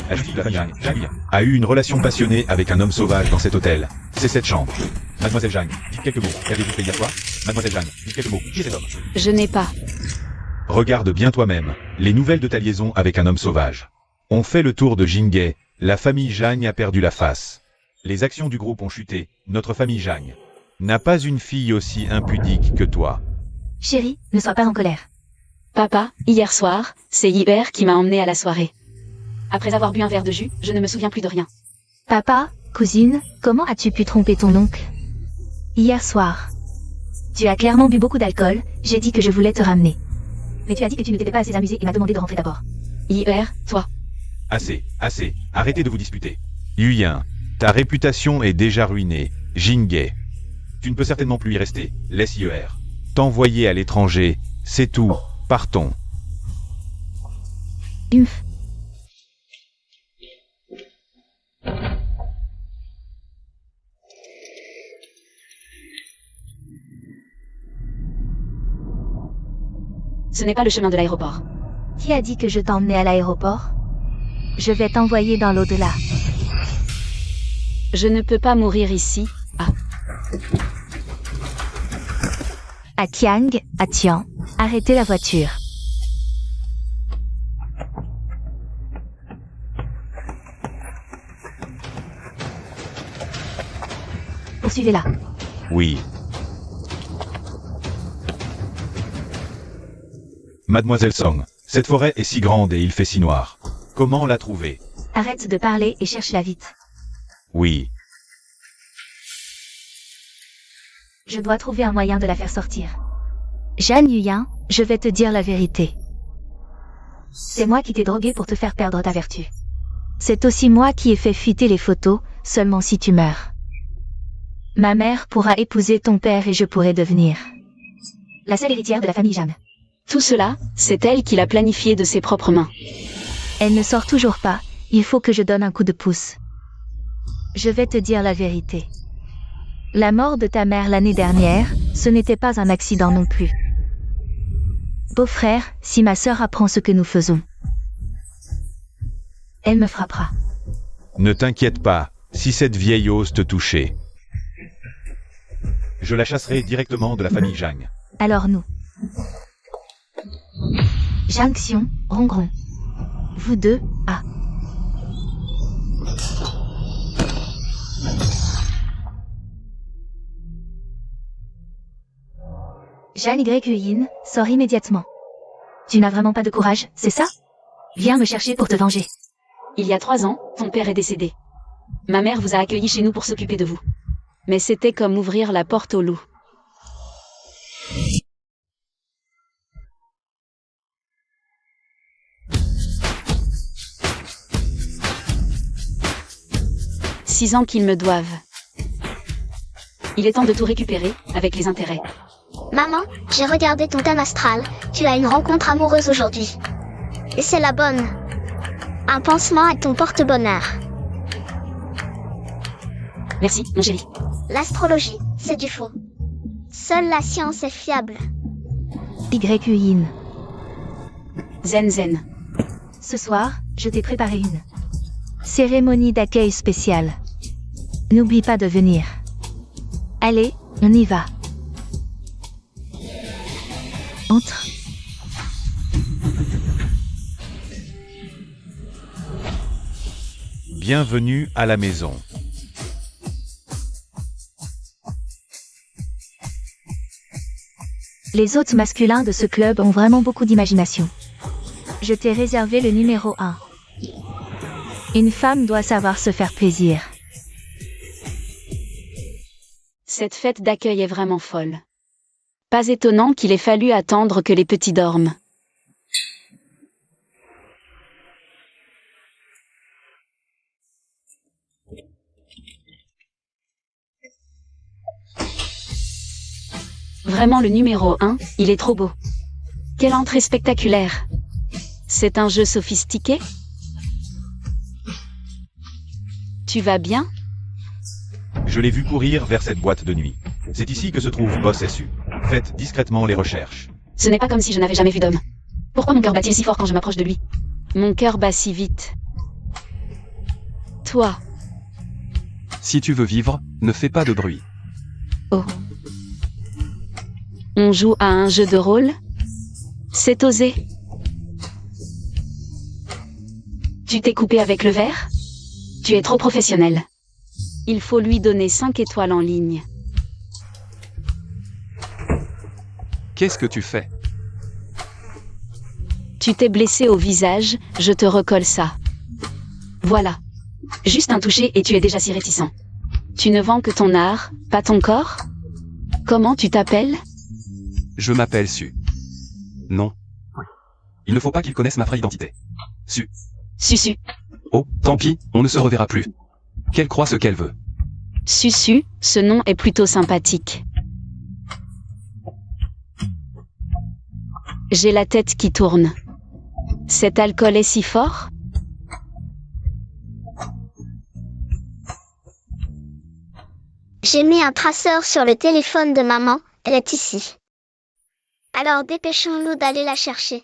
la justice de la famille Zhang. Zhang a eu une relation passionnée avec un homme sauvage dans cet hôtel. C'est cette chambre. Mademoiselle Zhang, dites quelques mots. Qu'avez-vous fait hier soir? Mademoiselle Zhang, dites quelques mots. Qui est cet homme? Je n'ai pas. Regarde bien toi-même. Les nouvelles de ta liaison avec un homme sauvage. On fait le tour de Jinghe. La famille Zhang a perdu la face. Les actions du groupe ont chuté. Notre famille Zhang n'a pas une fille aussi impudique que toi. Chérie, ne sois pas en colère. Papa, hier soir, c'est Hubert qui m'a emmené à la soirée. Après avoir bu un verre de jus, je ne me souviens plus de rien. Papa, cousine, comment as-tu pu tromper ton oncle? Hier soir. Tu as clairement bu beaucoup d'alcool, j'ai dit que je voulais te ramener. Mais tu as dit que tu ne t'étais pas assez amusé et m'as demandé de rentrer d'abord. Hubert, toi. Assez, assez. Arrêtez de vous disputer. Yuyan, ta réputation est déjà ruinée. Jinghe, tu ne peux certainement plus y rester. Laisse Hier t'envoyer à l'étranger. C'est tout. Partons. Humph. Ce n'est pas le chemin de l'aéroport. Qui a dit que je t'emmenais à l'aéroport? Je vais t'envoyer dans l'au-delà. Je ne peux pas mourir ici. À Kiang, à Tian, arrêtez la voiture. Poursuivez-la. Oui. Mademoiselle Song, cette forêt est si grande et il fait si noir. Comment la trouver? Arrête de parler et cherche-la vite. Oui. Je dois trouver un moyen de la faire sortir. Jeanne Yuyan, je vais te dire la vérité. C'est moi qui t'ai drogué pour te faire perdre ta vertu. C'est aussi moi qui ai fait fuiter les photos, seulement si tu meurs. Ma mère pourra épouser ton père et je pourrai devenir la seule héritière de la famille Jeanne. Tout cela, c'est elle qui l'a planifié de ses propres mains. Elle ne sort toujours pas, il faut que je donne un coup de pouce. Je vais te dire la vérité. La mort de ta mère l'année dernière, ce n'était pas un accident non plus. Beau-frère, si ma sœur apprend ce que nous faisons, elle me frappera. Ne t'inquiète pas, si cette vieille ose te toucher, je la chasserai directement de la famille Zhang. Alors nous. Jonction, Rongron. Vous deux, ah. Jeanne Y. sors immédiatement. Tu n'as vraiment pas de courage, c'est ça? Viens me chercher pour te venger. Il y a 3 ans, ton père est décédé. Ma mère vous a accueillis chez nous pour s'occuper de vous. Mais c'était comme ouvrir la porte au loup. « 6 ans qu'ils me doivent. Il est temps de tout récupérer, avec les intérêts. Maman, j'ai regardé ton thème astral, tu as une rencontre amoureuse aujourd'hui. Et c'est la bonne. Un pansement à ton porte-bonheur. Merci, mon chéri. L'astrologie, c'est du faux. Seule la science est fiable. Y. Zen zen. Ce soir, je t'ai préparé une cérémonie d'accueil spéciale. N'oublie pas de venir. Allez, on y va. Entre. Bienvenue à la maison. Les hôtes masculins de ce club ont vraiment beaucoup d'imagination. Je t'ai réservé le numéro 1. Une femme doit savoir se faire plaisir. Cette fête d'accueil est vraiment folle. Pas étonnant qu'il ait fallu attendre que les petits dorment. Vraiment le numéro 1, il est trop beau. Quelle entrée spectaculaire. C'est un jeu sophistiqué? Tu vas bien? Je l'ai vu courir vers cette boîte de nuit. C'est ici que se trouve Boss SU. Faites discrètement les recherches. Ce n'est pas comme si je n'avais jamais vu d'homme. Pourquoi mon cœur bat-il si fort quand je m'approche de lui? Mon cœur bat si vite. Toi. Si tu veux vivre, ne fais pas de bruit. Oh. On joue à un jeu de rôle? C'est osé. Tu t'es coupé avec le verre? Tu es trop professionnel. Il faut lui donner 5 étoiles en ligne. Qu'est-ce que tu fais? Tu t'es blessé au visage, je te recolle ça. Voilà. Juste un toucher et tu es déjà si réticent. Tu ne vends que ton art, pas ton corps? Comment tu t'appelles? Je m'appelle Su. Non. Il ne faut pas qu'il connaisse ma vraie identité. Su. Susu. Oh, tant pis, on ne se reverra plus. Qu'elle croit ce qu'elle veut. Susu, ce nom est plutôt sympathique. J'ai la tête qui tourne. Cet alcool est si fort? J'ai mis un traceur sur le téléphone de maman, elle est ici. Alors dépêchons-nous d'aller la chercher.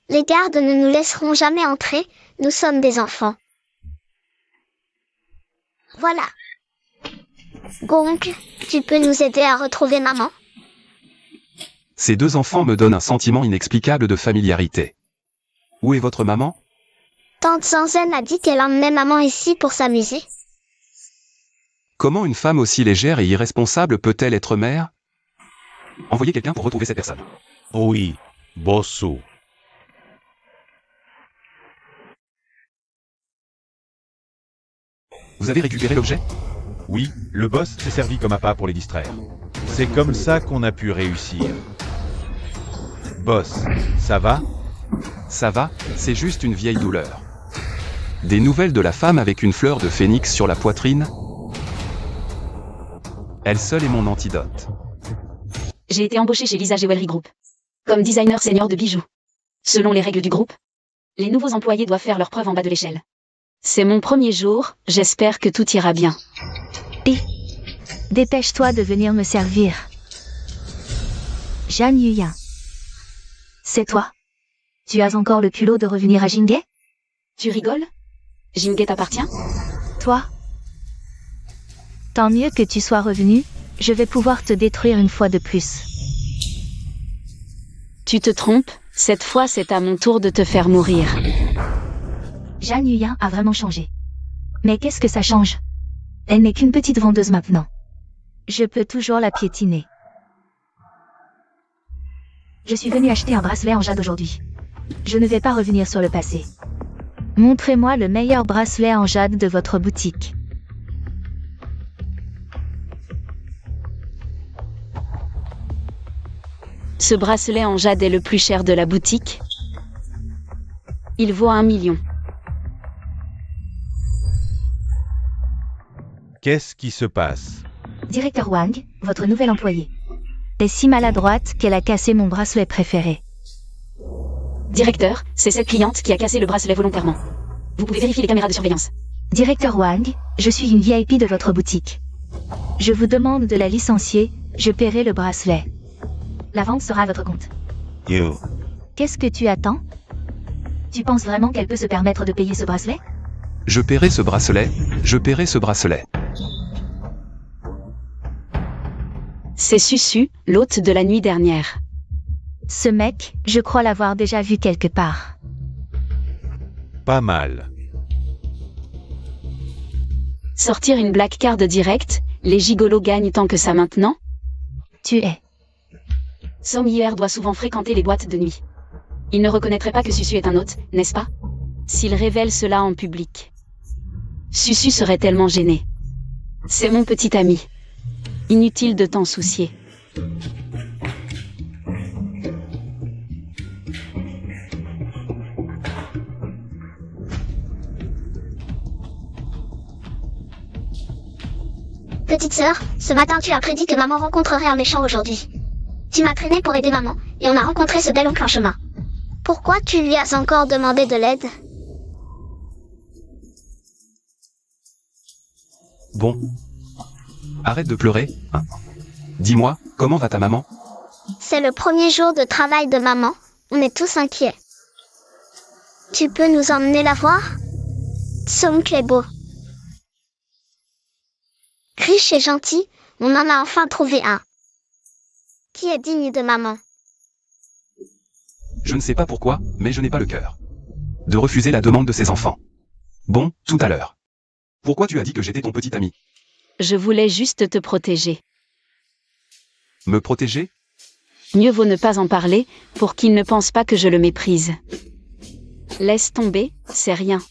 Les gardes ne nous laisseront jamais entrer, nous sommes des enfants. Voilà. Gonk, tu peux nous aider à retrouver maman? Ces deux enfants me donnent un sentiment inexplicable de familiarité. Où est votre maman? Tante Zanzen a dit qu'elle emmenait maman ici pour s'amuser. Comment une femme aussi légère et irresponsable peut-elle être mère? Envoyez quelqu'un pour retrouver cette personne. Oui, Bosso. Vous avez récupéré l'objet? Oui, le boss s'est servi comme appât pour les distraire. C'est comme ça qu'on a pu réussir. Boss, ça va? Ça va, c'est juste une vieille douleur. Des nouvelles de la femme avec une fleur de phénix sur la poitrine? Elle seule est mon antidote. J'ai été embauché chez Lisa Jewelry Group. Comme designer senior de bijoux. Selon les règles du groupe, les nouveaux employés doivent faire leurs preuves en bas de l'échelle. C'est mon premier jour, j'espère que tout ira bien. Pi. Dépêche-toi de venir me servir. Jeanne Yuyan. C'est toi. Tu as encore le culot de revenir à Jinghe? Tu rigoles? Jinghe t'appartient? Toi? Tant mieux que tu sois revenu, je vais pouvoir te détruire une fois de plus. Tu te trompes, cette fois c'est à mon tour de te faire mourir. Jeanne Yuyan a vraiment changé. Mais qu'est-ce que ça change? Elle n'est qu'une petite vendeuse maintenant. Je peux toujours la piétiner. Je suis venue acheter un bracelet en jade aujourd'hui. Je ne vais pas revenir sur le passé. Montrez-moi le meilleur bracelet en jade de votre boutique. Ce bracelet en jade est le plus cher de la boutique. Il vaut 1 million. Qu'est-ce qui se passe? Directeur Wang, votre nouvelle employée. Elle est si maladroite qu'elle a cassé mon bracelet préféré. Directeur, c'est cette cliente qui a cassé le bracelet volontairement. Vous pouvez vérifier les caméras de surveillance. Directeur Wang, je suis une VIP de votre boutique. Je vous demande de la licencier, je paierai le bracelet. La vente sera à votre compte. Yo. Qu'est-ce que tu attends? Tu penses vraiment qu'elle peut se permettre de payer ce bracelet? Je paierai ce bracelet, je paierai ce bracelet. C'est Susu, l'hôte de la nuit dernière. Ce mec, je crois l'avoir déjà vu quelque part. Pas mal. Sortir une black card direct, les gigolos gagnent tant que ça maintenant? Tu es. Song Hier doit souvent fréquenter les boîtes de nuit. Il ne reconnaîtrait pas que Susu est un hôte, n'est-ce pas? S'il révèle cela en public. Susu serait tellement gêné. C'est mon petit ami. Inutile de t'en soucier. Petite sœur, ce matin tu as prédit que maman rencontrerait un méchant aujourd'hui. Tu m'as traîné pour aider maman, et on a rencontré ce bel oncle en chemin. Pourquoi tu lui as encore demandé de l'aide? Bon. Arrête de pleurer, hein. Dis-moi, comment va ta maman? C'est le premier jour de travail de maman, on est tous inquiets. Tu peux nous emmener la voir? Son oncle est beau. Riche et gentil, on en a enfin trouvé un. Qui est digne de maman. Je ne sais pas pourquoi, mais je n'ai pas le cœur de refuser la demande de ses enfants. Bon, tout à l'heure. Pourquoi tu as dit que j'étais ton petit ami? Je voulais juste te protéger. Me protéger? Mieux vaut ne pas en parler, pour qu'il ne pense pas que je le méprise. Laisse tomber, c'est rien.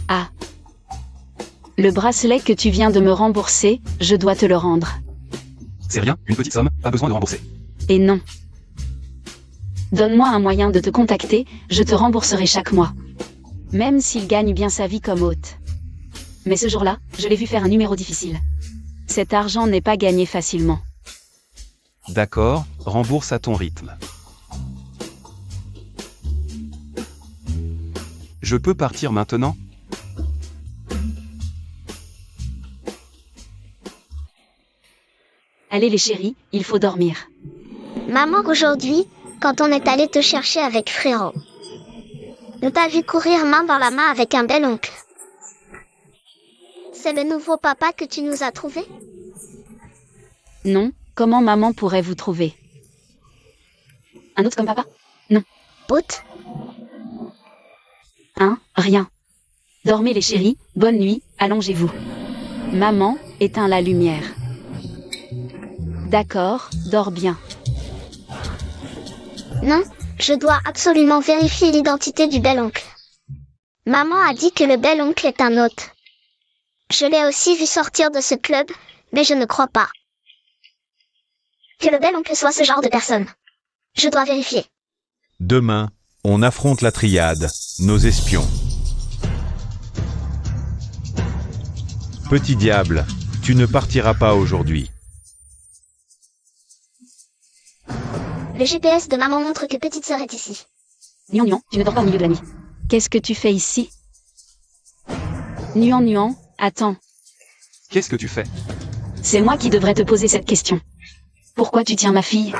Ah. Le bracelet que tu viens de me rembourser, je dois te le rendre. C'est rien, une petite somme, pas besoin de rembourser. Et non. Donne-moi un moyen de te contacter, je te rembourserai chaque mois. Même s'il gagne bien sa vie comme hôte. Mais ce jour-là, je l'ai vu faire un numéro difficile. Cet argent n'est pas gagné facilement. D'accord, rembourse à ton rythme. Je peux partir maintenant? Allez les chéris, il faut dormir. Maman, aujourd'hui, quand on est allé te chercher avec frérot, on t'a vu courir main dans la main avec un bel oncle. C'est le nouveau papa que tu nous as trouvé? Non, comment maman pourrait vous trouver? Un autre comme papa? Non. Pote? Hein, rien. Dormez les chéris, bonne nuit, allongez-vous. Maman, éteins la lumière. D'accord, dors bien. Non, je dois absolument vérifier l'identité du bel oncle. Maman a dit que le bel oncle est un hôte. Je l'ai aussi vu sortir de ce club, mais je ne crois pas que le bel oncle soit ce genre de personne. Je dois vérifier. Demain, on affronte la triade, nos espions. Petit diable, tu ne partiras pas aujourd'hui. Le GPS de maman montre que petite sœur est ici. Nuan, tu ne dors pas au milieu de la nuit. Qu'est-ce que tu fais ici? Nuan, attends. Qu'est-ce que tu fais? C'est moi qui devrais te poser cette question. Pourquoi tu tiens ma fille?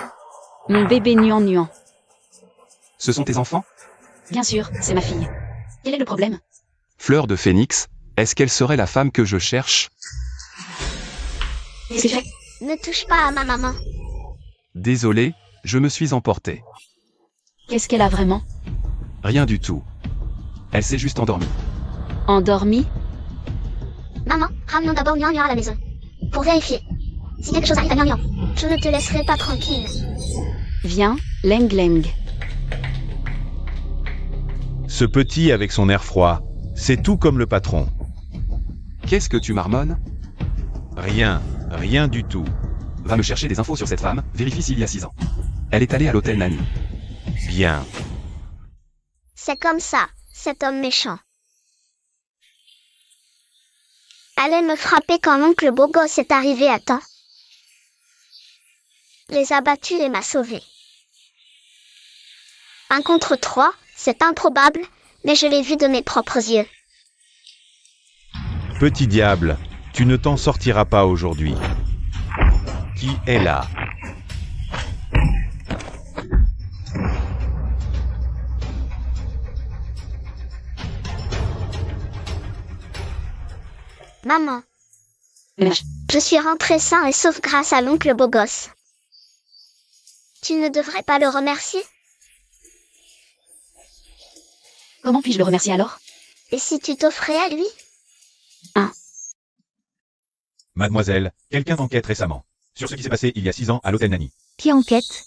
Mon bébé Nuan. Ce sont tes enfants? Bien sûr, c'est ma fille. Quel est le problème? Fleur de Phénix, est-ce qu'elle serait la femme que je cherche? Qu'est-ce que tu fais? Ne touche pas à ma maman. Désolé, je me suis emporté. Qu'est-ce qu'elle a vraiment? Rien du tout. Elle s'est juste endormie. Endormie? Maman, ramenons d'abord Nuan à la maison. Pour vérifier. Si quelque chose arrive à Nuan, je ne te laisserai pas tranquille. Viens, Leng. Ce petit avec son air froid, c'est tout comme le patron. Qu'est-ce que tu marmonnes? Rien du tout. Va me chercher des infos sur cette femme, vérifie s'il y a 6 ans. Elle est allée à l'hôtel Nani. Bien. C'est comme ça, cet homme méchant. Allez me frapper quand l'oncle beau gosse est arrivé à temps. Les a battus et m'a sauvé. 1 contre 3, c'est improbable, mais je l'ai vu de mes propres yeux. Petit diable, tu ne t'en sortiras pas aujourd'hui. Qui est là? Maman, Ménage. je suis rentré sain et sauf grâce à l'oncle beau gosse. Tu ne devrais pas le remercier? Comment puis-je le remercier alors? Et si tu t'offrais à lui? Mademoiselle, quelqu'un enquête récemment sur ce qui s'est passé il y a 6 ans à l'hôtel Nani. Qui enquête?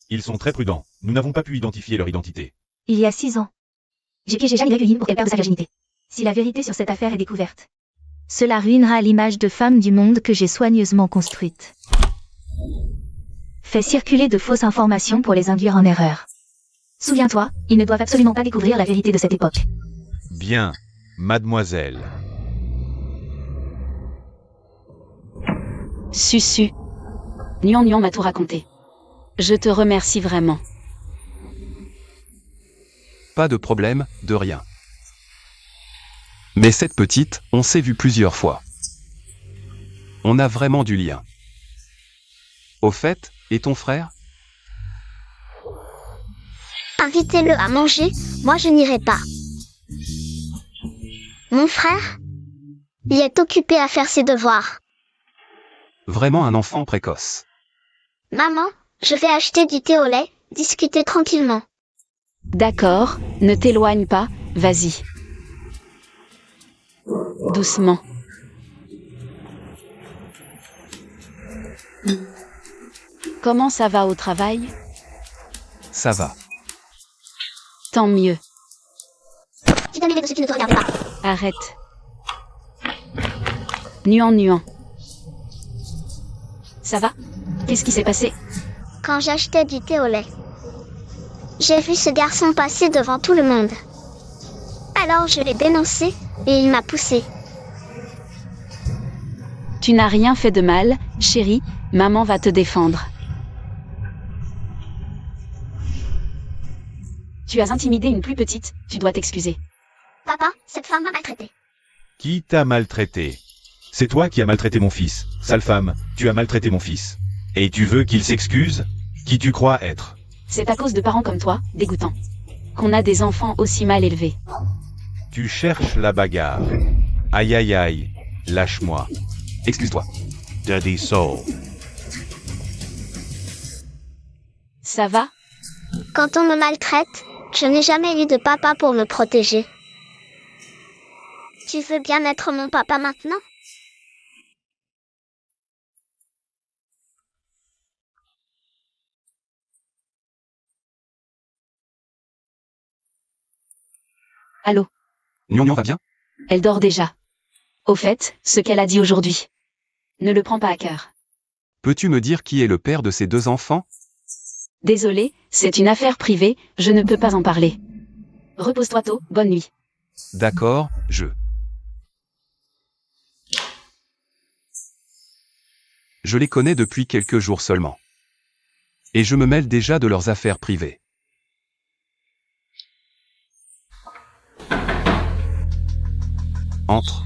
Ils sont très prudents. Nous n'avons pas pu identifier leur identité. Il y a 6 ans. J'ai piégé Jeanne Yuyin pour qu'elle perde sa virginité. Si la vérité sur cette affaire est découverte, cela ruinera l'image de femme du monde que j'ai soigneusement construite. Fais circuler de fausses informations pour les induire en erreur. Souviens-toi, ils ne doivent absolument pas découvrir la vérité de cette époque. Bien, mademoiselle. Susu. Nuan m'a tout raconté. Je te remercie vraiment. Pas de problème, de rien. Mais cette petite, on s'est vu plusieurs fois. On a vraiment du lien. Au fait, et ton frère? Invitez-le à manger, moi je n'irai pas. Mon frère? Il est occupé à faire ses devoirs. Vraiment un enfant précoce. Maman, je vais acheter du thé au lait, discuter tranquillement. D'accord, ne t'éloigne pas, vas-y. Doucement. Comment ça va au travail? Ça va. Tant mieux. Tu donnes les de ceux qui ne te regardent pas. Arrête. Nuant. Ça va? Qu'est-ce qui s'est passé? Quand j'achetais du thé au lait, j'ai vu ce garçon passer devant tout le monde. Alors je l'ai dénoncé et il m'a poussé. Tu n'as rien fait de mal, chérie, maman va te défendre. Tu as intimidé une plus petite, tu dois t'excuser. Papa, cette femme m'a maltraité. Qui t'a maltraité? C'est toi qui as maltraité mon fils. Sale femme, tu as maltraité mon fils. Et tu veux qu'il s'excuse? Qui tu crois être? C'est à cause de parents comme toi, dégoûtants, qu'on a des enfants aussi mal élevés. Tu cherches la bagarre. Aïe aïe aïe, lâche-moi. Excuse-toi. Dirty soul. Ça va? Quand on me maltraite, je n'ai jamais eu de papa pour me protéger. Tu veux bien être mon papa maintenant? Allô? Gnon va bien? Elle dort déjà. Au fait, ce qu'elle a dit aujourd'hui. Ne le prends pas à cœur. Peux-tu me dire qui est le père de ces deux enfants? Désolé, c'est une affaire privée, je ne peux pas en parler. Repose-toi tôt, bonne nuit. D'accord, Je les connais depuis quelques jours seulement. Et je me mêle déjà de leurs affaires privées. Entre.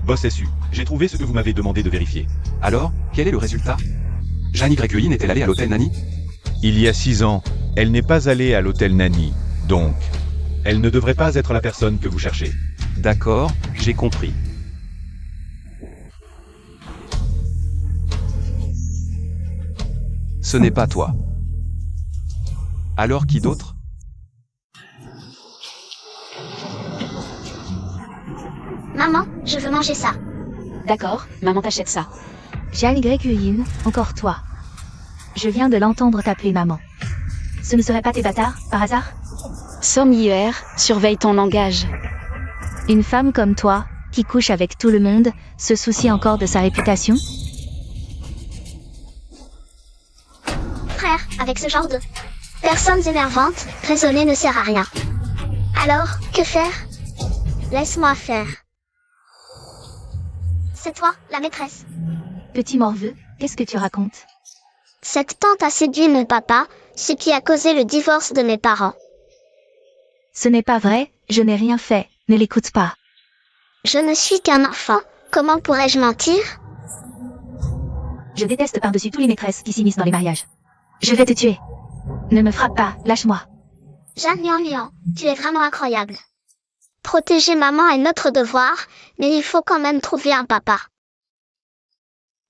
Boss SU, j'ai trouvé ce que vous m'avez demandé de vérifier. Alors, quel est le résultat? Jeanne Y. est-elle allée à l'hôtel Nani? Il y a 6 ans, elle n'est pas allée à l'hôtel Nani, donc, elle ne devrait pas être la personne que vous cherchez. D'accord, j'ai compris. Ce n'est pas toi. Alors qui d'autre? Maman, je veux manger ça. D'accord, maman t'achète ça. Jeanne Y. Encore toi. Je viens de l'entendre t'appeler maman. Ce ne serait pas tes bâtards, par hasard? Somme hier, surveille ton langage. Une femme comme toi, qui couche avec tout le monde, se soucie encore de sa réputation? Frère, avec ce genre de personnes énervantes, raisonner ne sert à rien. Alors, que faire? Laisse-moi faire. C'est toi, la maîtresse. Petit morveux, qu'est-ce que tu racontes? Cette tante a séduit mon papa, ce qui a causé le divorce de mes parents. Ce n'est pas vrai, je n'ai rien fait, ne l'écoute pas. Je ne suis qu'un enfant, comment pourrais-je mentir? Je déteste par-dessus tous les maîtresses qui s'immiscent dans les mariages. Je vais te tuer. Ne me frappe pas, lâche-moi. Jeanne Lian, tu es vraiment incroyable. Protéger maman est notre devoir, mais il faut quand même trouver un papa.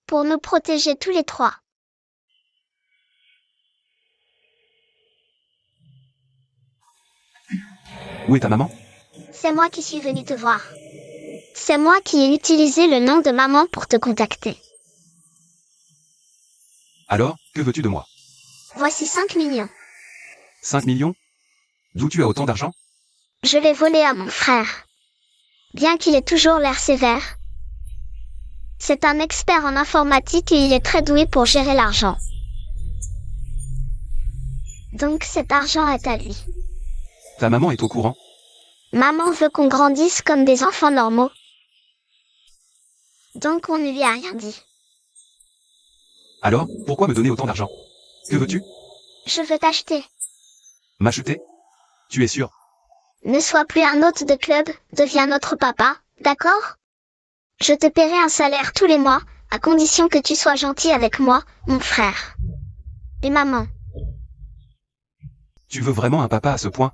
Pour nous protéger tous les trois. Où est ta maman? C'est moi qui suis venue te voir. C'est moi qui ai utilisé le nom de maman pour te contacter. Alors, que veux-tu de moi? Voici 5 millions. 5 millions? D'où tu as autant d'argent? Je l'ai volé à mon frère. Bien qu'il ait toujours l'air sévère. C'est un expert en informatique et il est très doué pour gérer l'argent. Donc cet argent est à lui. Ta maman est au courant? Maman veut qu'on grandisse comme des enfants normaux. Donc on ne lui a rien dit. Alors, pourquoi me donner autant d'argent? Que veux-tu? Je veux t'acheter. M'acheter? Tu es sûr? Ne sois plus un hôte de club, deviens notre papa, d'accord? Je te paierai un salaire tous les mois, à condition que tu sois gentil avec moi, mon frère. Et maman. Tu veux vraiment un papa à ce point?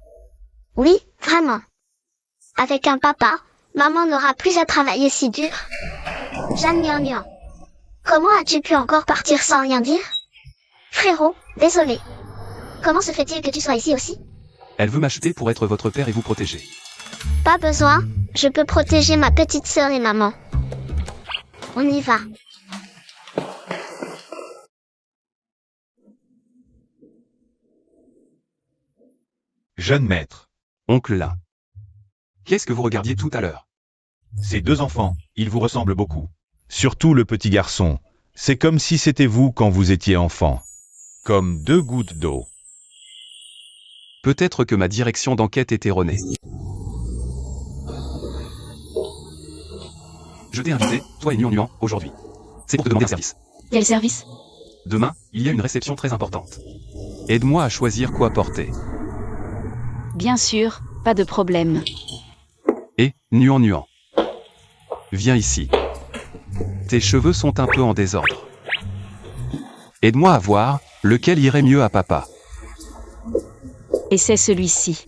Oui, vraiment. Avec un papa, maman n'aura plus à travailler si dur. Jeanne Nian. Comment as-tu pu encore partir sans rien dire? Frérot, désolé. Comment se fait-il que tu sois ici aussi? Elle veut m'acheter pour être votre père et vous protéger. Pas besoin, je peux protéger ma petite sœur et maman. On y va. Jeune maître. Oncle Lin. Qu'est-ce que vous regardiez tout à l'heure? Ces deux enfants, ils vous ressemblent beaucoup. Surtout le petit garçon. C'est comme si c'était vous quand vous étiez enfant. Comme deux gouttes d'eau. Peut-être que ma direction d'enquête est erronée. Je t'ai invité, toi et Nuan, aujourd'hui. C'est pour te demander un service. Quel service? Demain, il y a une réception très importante. Aide-moi à choisir quoi porter. Bien sûr, pas de problème. Et, Nuan. Viens ici. Tes cheveux sont un peu en désordre. Aide-moi à voir lequel irait mieux à papa. Et c'est celui-ci.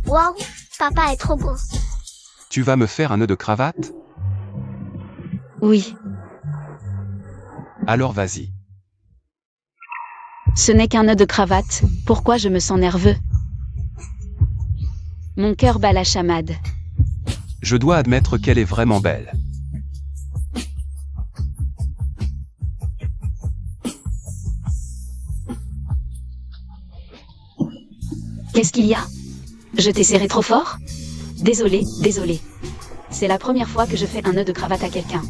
Waouh, papa est trop beau. Tu vas me faire un nœud de cravate? Oui, Alors vas-y. ce n'est qu'un nœud de cravate, pourquoi je me sens nerveux? Mon cœur bat la chamade. Je dois admettre qu'elle est vraiment belle. Qu'est-ce qu'il y a? Je t'ai serré trop fort? Désolé. C'est la première fois que je fais un nœud de cravate à quelqu'un.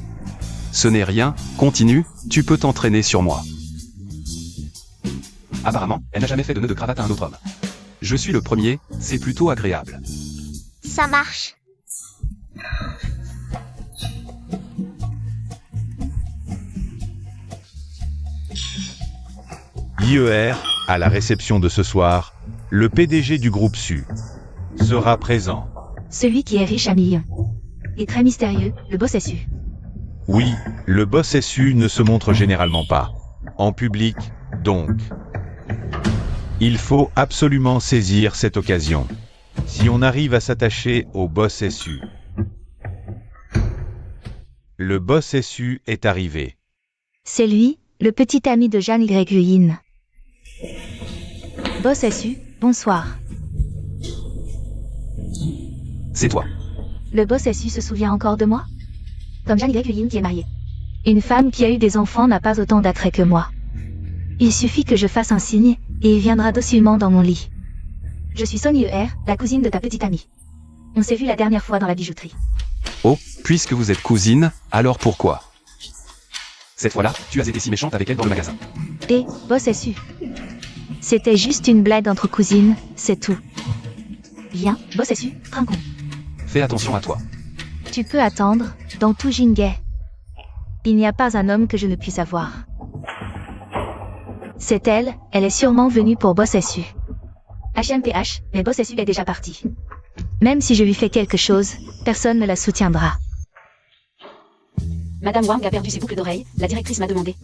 Ce n'est rien, continue, tu peux t'entraîner sur moi. Apparemment, elle n'a jamais fait de nœud de cravate à un autre homme. Je suis le premier, c'est plutôt agréable. Ça marche. IER, à la réception de ce soir, le PDG du groupe SU sera présent. Celui qui est riche à millions. Et très mystérieux, le boss SU. Oui, le boss SU ne se montre généralement pas. En public, donc. Il faut absolument saisir cette occasion. Si on arrive à s'attacher au boss SU. Le boss SU est arrivé. C'est lui, le petit ami de Jeanne Yin. Boss SU, bonsoir. C'est toi. Le boss SU se souvient encore de moi? Comme Jeanne Yin qui est mariée. Une femme qui a eu des enfants n'a pas autant d'attrait que moi. Il suffit que je fasse un signe, et il viendra docilement dans mon lit. Je suis Son IER, la cousine de ta petite amie. On s'est vu la dernière fois dans la bijouterie. Oh, puisque vous êtes cousine, alors pourquoi? Cette fois-là, tu as été si méchante avec elle dans le magasin. Et, boss SU. C'était juste une blague entre cousines, c'est tout. Viens, boss SU, trinquons. Fais attention à toi. Tu peux attendre, dans tout Jingay. Il n'y a pas un homme que je ne puisse avoir. C'est elle est sûrement venue pour boss SU. HMPH, mais boss SU est déjà parti. Même si je lui fais quelque chose, personne ne la soutiendra. Madame Wang a perdu ses boucles d'oreilles, la directrice m'a demandé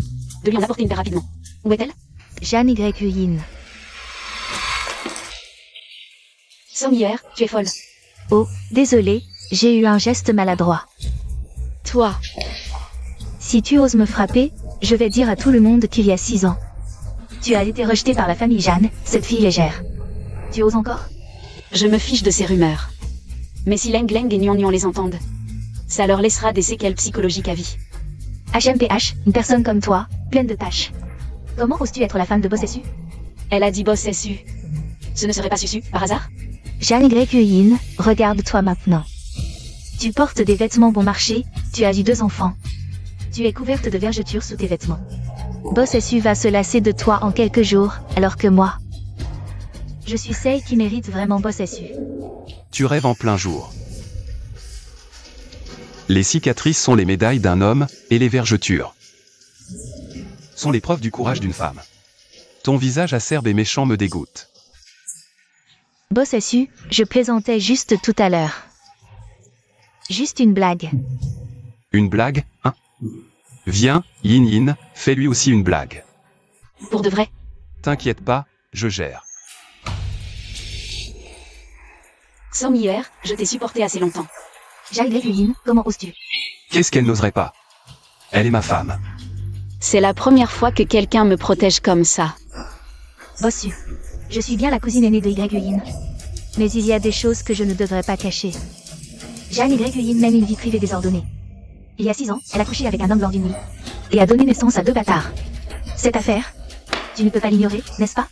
de lui en apporter une paire rapidement. Où est-elle? Jeanne Yin. Son IER, tu es folle. Oh, désolé, j'ai eu un geste maladroit. Toi, Si tu oses me frapper, je vais dire à tout le monde qu'il y a 6 ans. Tu as été rejetée par la famille Jeanne, cette fille légère. Tu oses encore? je me fiche de ces rumeurs. Mais si Leng Leng et Nuan les entendent, ça leur laissera des séquelles psychologiques à vie. HMPH, une personne comme toi, pleine de tâches. Comment oses-tu être la femme de boss SU? Elle a dit boss SU. Ce ne serait pas Susu, par hasard? Jeanne Yin, regarde-toi maintenant. Tu portes des vêtements bon marché, tu as eu 2 enfants. Tu es couverte de vergetures sous tes vêtements. Boss SU va se lasser de toi en quelques jours, alors que moi... Je suis celle qui mérite vraiment boss SU. Tu rêves en plein jour. Les cicatrices sont les médailles d'un homme, et les vergetures sont les preuves du courage d'une femme. Ton visage acerbe et méchant me dégoûte. Boss a su, je plaisantais juste tout à l'heure. Juste une blague. Une blague, hein? Viens, Yin Yin, fais lui aussi une blague. Pour de vrai? T'inquiète pas, je gère. Som hier, je t'ai supporté assez longtemps. Yin, comment oses-tu? Qu'est-ce qu'elle n'oserait pas? Elle est ma femme. C'est la première fois que quelqu'un me protège comme ça. Bossu. Je suis bien la cousine aînée de Yin. Mais il y a des choses que je ne devrais pas cacher. Yin mène une vie privée désordonnée. Il y a 6 ans, elle a couché avec un homme lors d'une nuit. Et a donné naissance à 2 bâtards. Cette affaire, tu ne peux pas l'ignorer, n'est-ce pas?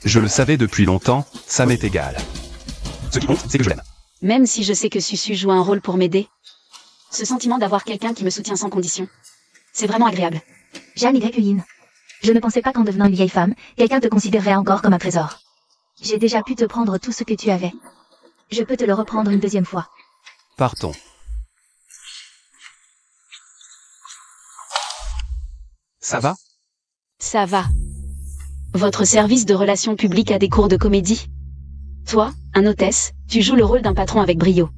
Je le savais depuis longtemps, ça m'est égal. Ce qui compte, c'est que je l'aime. Même si je sais que Susu joue un rôle pour m'aider. Ce sentiment d'avoir quelqu'un qui me soutient sans condition. C'est vraiment agréable. Yin. Je ne pensais pas qu'en devenant une vieille femme, quelqu'un te considérerait encore comme un trésor. J'ai déjà pu te prendre tout ce que tu avais. Je peux te le reprendre une deuxième fois. Partons. Ça va? Ça va. Votre service de relations publiques a des cours de comédie. Toi, un hôtesse, tu joues le rôle d'un patron avec brio.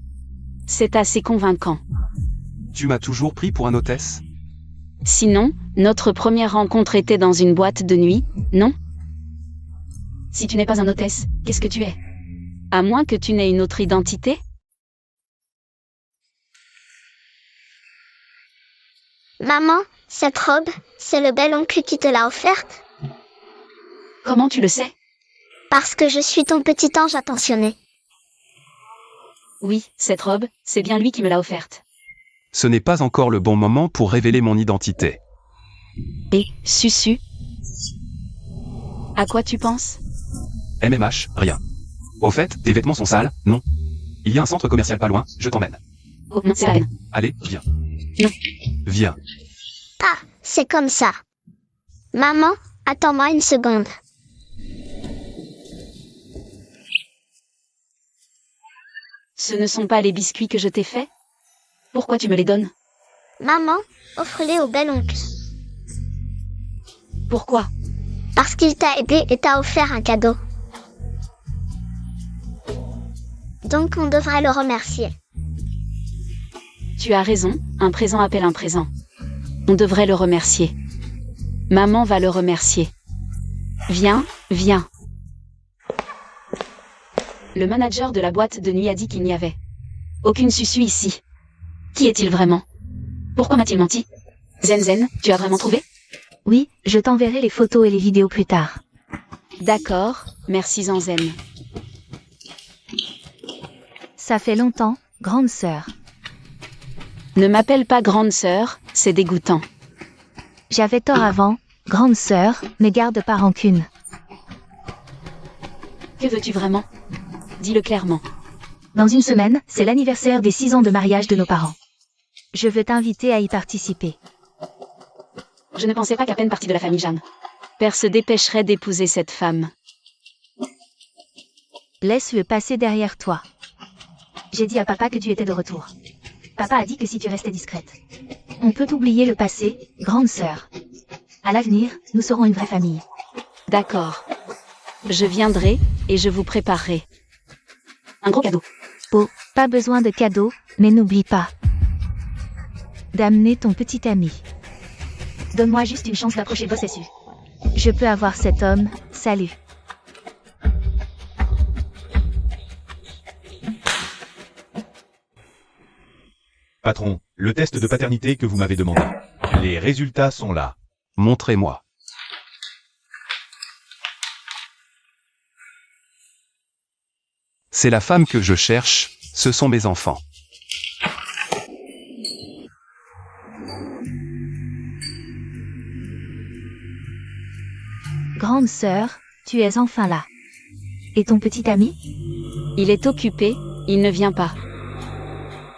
C'est assez convaincant. Tu m'as toujours pris pour un hôtesse? Sinon, notre première rencontre était dans une boîte de nuit, non? Si tu n'es pas un hôtesse, qu'est-ce que tu es? À moins que tu n'aies une autre identité? Maman, cette robe, c'est le bel oncle qui te l'a offerte? Comment tu le sais? Parce que je suis ton petit ange attentionné. Oui, cette robe, c'est bien lui qui me l'a offerte. Ce n'est pas encore le bon moment pour révéler mon identité. Et, Susu? À quoi tu penses? MMH, rien. Au fait, tes vêtements sont sales, non? Il y a un centre commercial pas loin, je t'emmène. Oh non, c'est la haine. Allez, viens. Non. Viens. Ah, c'est comme ça. Maman, attends-moi une seconde. Ce ne sont pas les biscuits que je t'ai faits? Pourquoi tu me les donnes? Maman, offre-les au bel oncle. Pourquoi? Parce qu'il t'a aidé et t'a offert un cadeau. Donc on devrait le remercier. Tu as raison, un présent appelle un présent. On devrait le remercier. Maman va le remercier. Viens, viens. Le manager de la boîte de nuit a dit qu'il n'y avait aucune Susu ici. Qui est-il vraiment? Pourquoi m'a-t-il menti? Zen, tu as vraiment trouvé? Oui, je t'enverrai les photos et les vidéos plus tard. D'accord, merci Zen. Ça fait longtemps, grande sœur. Ne m'appelle pas grande sœur, c'est dégoûtant. J'avais tort avant, grande sœur, mais garde pas rancune. Que veux-tu vraiment? Dis-le clairement. Dans une semaine, c'est l'anniversaire des 6 ans de mariage de nos parents. Je veux t'inviter à y participer. Je ne pensais pas qu'à peine partie de la famille Jeanne. Père se dépêcherait d'épouser cette femme. Laisse-le passer derrière toi. J'ai dit à papa que tu étais de retour. Papa a dit que si tu restais discrète. On peut oublier le passé, grande sœur. À l'avenir, nous serons une vraie famille. D'accord. Je viendrai, et je vous préparerai un gros cadeau. Oh, pas besoin de cadeau, mais n'oublie pas d'amener ton petit ami. Donne-moi juste une chance d'approcher Boss SU. Je peux avoir cet homme, salut. Patron, le test de paternité que vous m'avez demandé. Les résultats sont là. Montrez-moi. C'est la femme que je cherche, ce sont mes enfants. Grande sœur, tu es enfin là. Et ton petit ami? Il est occupé, il ne vient pas.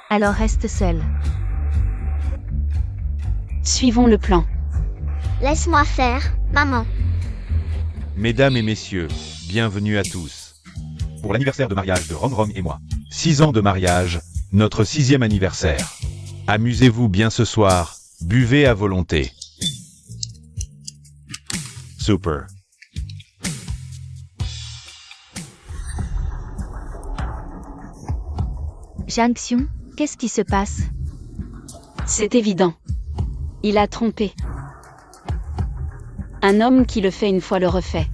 Alors reste seul. Suivons le plan. Laisse-moi faire, maman. Mesdames et messieurs, bienvenue à tous. Pour l'anniversaire de mariage de Rom et moi. 6 ans de mariage, notre 6e anniversaire. Amusez-vous bien ce soir, buvez à volonté. Super. Jeanne Xiong, qu'est-ce qui se passe? C'est évident. Il a trompé. Un homme qui le fait une fois le refait.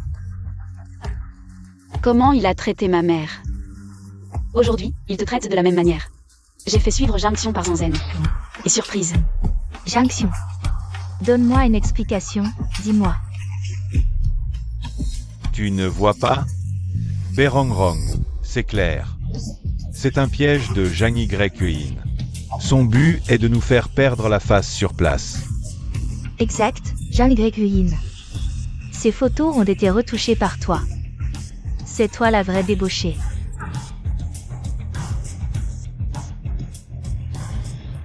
Comment il a traité ma mère? Aujourd'hui, il te traite de la même manière. J'ai fait suivre Jeanne Xiong par Zanzen. Et surprise. Jeanne Xiong. Donne-moi une explication, dis-moi. Tu ne vois pas? Berangrong, c'est clair. C'est un piège de Zhang Yue. Son but est de nous faire perdre la face sur place. Exact, Zhang Yue. Ces photos ont été retouchées par toi. C'est toi la vraie débauchée.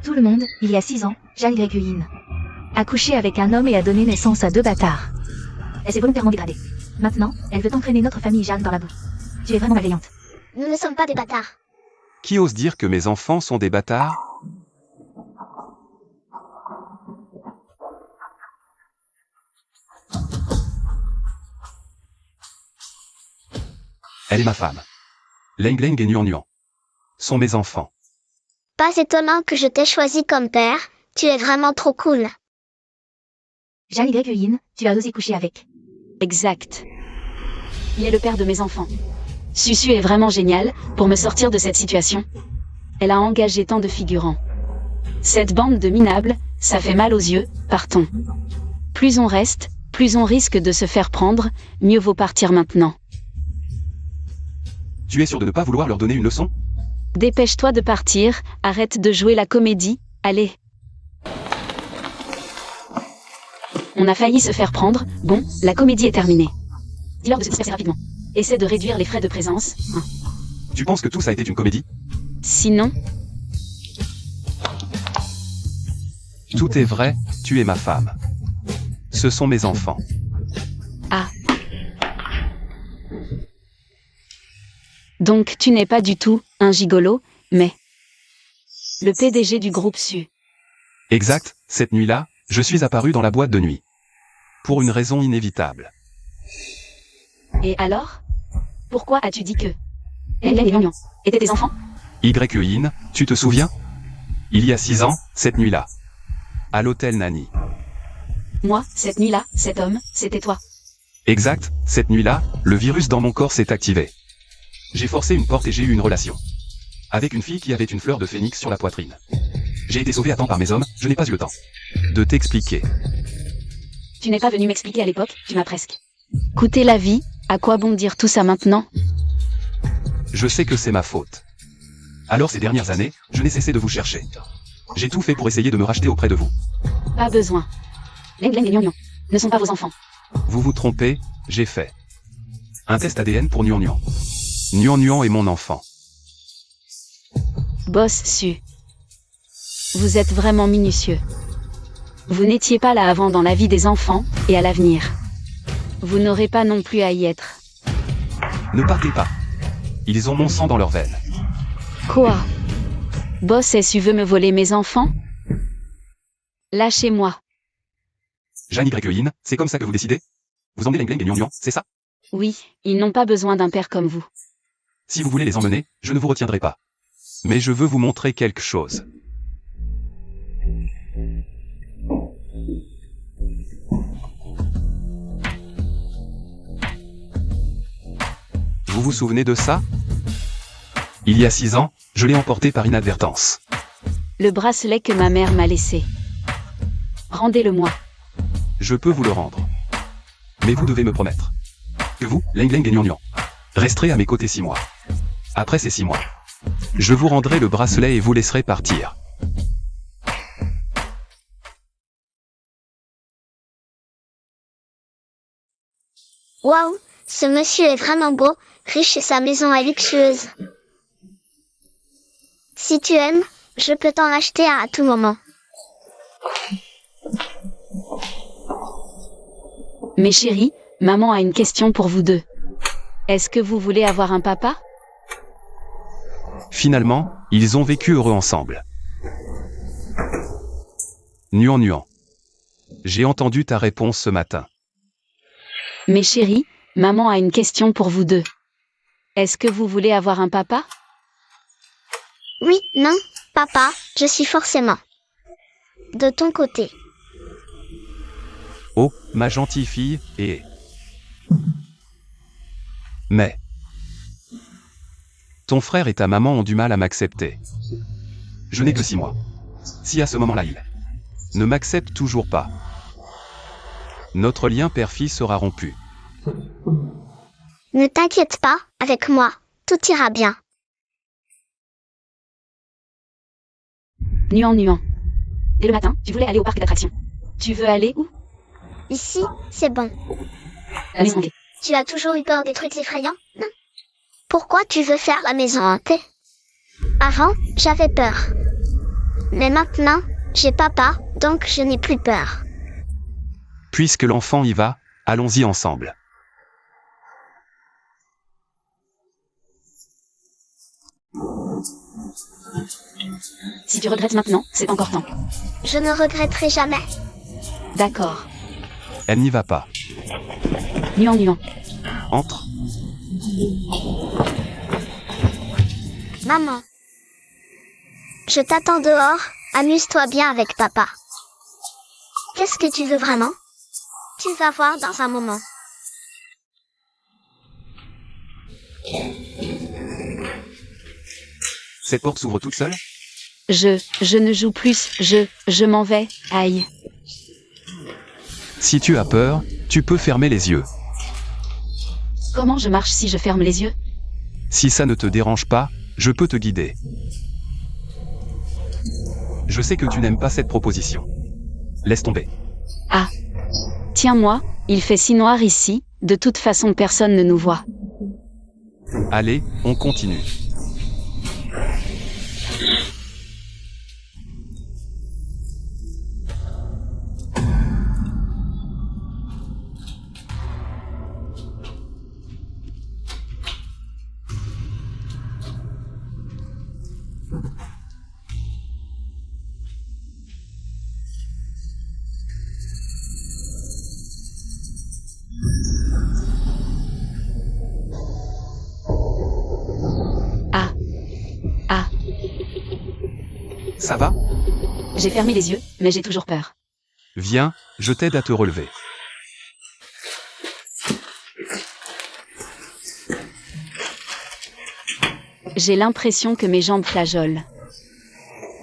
Tout le monde, il y a 6 ans, Zhang Yue a couché avec un homme et a donné naissance à 2 bâtards. Elle s'est volontairement dégradée. Maintenant, elle veut entraîner notre famille Jeanne dans la boue. Tu es vraiment malveillante. Nous ne sommes pas des bâtards. Qui ose dire que mes enfants sont des bâtards? Elle est ma femme. Leng Leng et Nuan Nuan sont mes enfants. Pas étonnant que je t'ai choisi comme père, tu es vraiment trop cool. Zhang Yue, tu as osé coucher avec. Exact. Il est le père de mes enfants. Susu est vraiment génial pour me sortir de cette situation. Elle a engagé tant de figurants. Cette bande de minables, ça fait mal aux yeux, partons. Plus on reste, plus on risque de se faire prendre, mieux vaut partir maintenant. Tu es sûr de ne pas vouloir leur donner une leçon? Dépêche-toi de partir, arrête de jouer la comédie, allez. On a failli se faire prendre, bon, la comédie est terminée. Dis-leur de se disperser rapidement. Essaie de réduire les frais de présence, hein. Tu penses que tout ça a été une comédie? Sinon, Tout est vrai, tu es ma femme. Ce sont mes enfants. ah. Donc tu n'es pas du tout un gigolo, mais le PDG du groupe Su. Exact, cette nuit-là, je suis apparu dans la boîte de nuit. Pour une raison inévitable. Et alors? Pourquoi as-tu dit que Leng Leng et Nuan Nuan étaient tes enfants? Yue-In, tu te souviens? Il y a 6 ans, cette nuit-là. À l'hôtel Nani. Moi, cette nuit-là, cet homme, c'était toi. Exact, cette nuit-là, le virus dans mon corps s'est activé. J'ai forcé une porte et j'ai eu une relation. Avec une fille qui avait une fleur de phénix sur la poitrine. J'ai été sauvé à temps par mes hommes, je n'ai pas eu le temps de t'expliquer. Tu n'es pas venu m'expliquer à l'époque, tu m'as presque coûté la vie, à quoi bon dire tout ça maintenant? Je sais que c'est ma faute. Alors ces dernières années, je n'ai cessé de vous chercher. J'ai tout fait pour essayer de me racheter auprès de vous. Pas besoin. Leng Leng et Nuan Nuan ne sont pas vos enfants. Vous vous trompez, j'ai fait un test ADN pour Nuan Nuan. Nuan Nuan est mon enfant. Boss Su. Vous êtes vraiment minutieux. Vous n'étiez pas là avant dans la vie des enfants, et à l'avenir. Vous n'aurez pas non plus à y être. Ne partez pas. Ils ont mon sang dans leurs veines. Quoi? Boss Su veut me voler mes enfants? Lâchez-moi. Zhang Yue, c'est comme ça que vous décidez? Vous emmenez Leng Leng et Nuan Nuan, c'est ça? Oui, ils n'ont pas besoin d'un père comme vous. Si vous voulez les emmener, je ne vous retiendrai pas. Mais je veux vous montrer quelque chose. Vous vous souvenez de ça? Il y a 6 ans, je l'ai emporté par inadvertance. Le bracelet que ma mère m'a laissé. Rendez-le-moi. Je peux vous le rendre. Mais vous devez me promettre que vous, Leng Leng et Nuan Nuan, resterez à mes côtés 6 mois. Après ces 6 mois, je vous rendrai le bracelet et vous laisserez partir. Waouh, ce monsieur est vraiment beau, riche et sa maison est luxueuse. Si tu aimes, je peux t'en acheter un à tout moment. Mes chéris, maman a une question pour vous deux. Est-ce que vous voulez avoir un papa? Finalement, ils ont vécu heureux ensemble. Nuan Nuan. J'ai entendu ta réponse ce matin. Mes chéris, maman a une question pour vous deux. Est-ce que vous voulez avoir un papa? Oui, non, papa, je suis forcément de ton côté. Oh, ma gentille fille, et... Mais... Ton frère et ta maman ont du mal à m'accepter. Je n'ai que 6 mois. Si à ce moment-là ils ne m'acceptent toujours pas, notre lien père-fils sera rompu. Ne t'inquiète pas, avec moi, tout ira bien. Nuant. Dès le matin, tu voulais aller au parc d'attractions. Tu veux aller où? Ici, c'est bon. La maison hantée. Tu as toujours eu peur des trucs effrayants, non? Pourquoi tu veux faire la maison hantée? Avant, j'avais peur. Mais maintenant, j'ai papa, donc je n'ai plus peur. Puisque l'enfant y va, allons-y ensemble. Si tu regrettes maintenant, c'est encore temps. Je ne regretterai jamais. D'accord. Elle n'y va pas. Nuant. Entre. Maman. Je t'attends dehors, amuse-toi bien avec papa. Qu'est-ce que tu veux vraiment? Tu vas voir dans un moment. Cette porte s'ouvre toute seule? Je ne joue plus, je m'en vais, aïe. Si tu as peur, tu peux fermer les yeux. Comment je marche si je ferme les yeux? Si ça ne te dérange pas, je peux te guider. Je sais que tu n'aimes pas cette proposition. Laisse tomber. Ah. Tiens-moi, il fait si noir ici, de toute façon personne ne nous voit. Allez, on continue. Ça va? J'ai fermé les yeux, mais j'ai toujours peur. Viens, je t'aide à te relever. J'ai l'impression que mes jambes flageolent.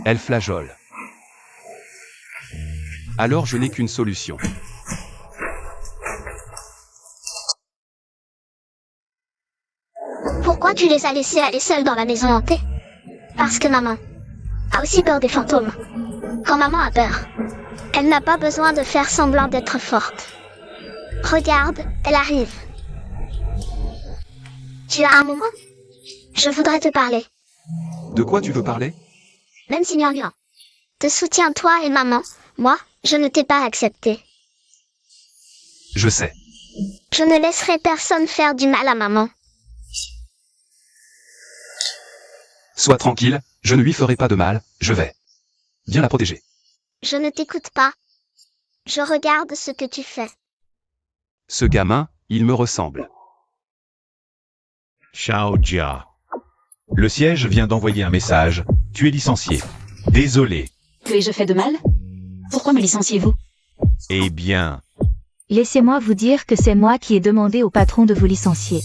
Elle flageole. Alors je n'ai qu'une solution. Pourquoi tu les as laissés aller seuls dans la maison hantée? Parce que maman a aussi peur des fantômes. Quand maman a peur, elle n'a pas besoin de faire semblant d'être forte. Regarde, elle arrive. Tu as un moment? Je voudrais te parler. De quoi tu veux parler? Même si Nyang te soutient toi et maman, moi, je ne t'ai pas accepté. Je sais. Je ne laisserai personne faire du mal à maman. Sois tranquille, je ne lui ferai pas de mal, je vais. Viens la protéger. Je ne t'écoute pas. Je regarde ce que tu fais. Ce gamin, il me ressemble. Xiao Jia. Le siège vient d'envoyer un message. Tu es licencié. Désolé. Que ai-je fait de mal? Pourquoi me licenciez-vous? Eh bien, Laissez-moi vous dire que c'est moi qui ai demandé au patron de vous licencier.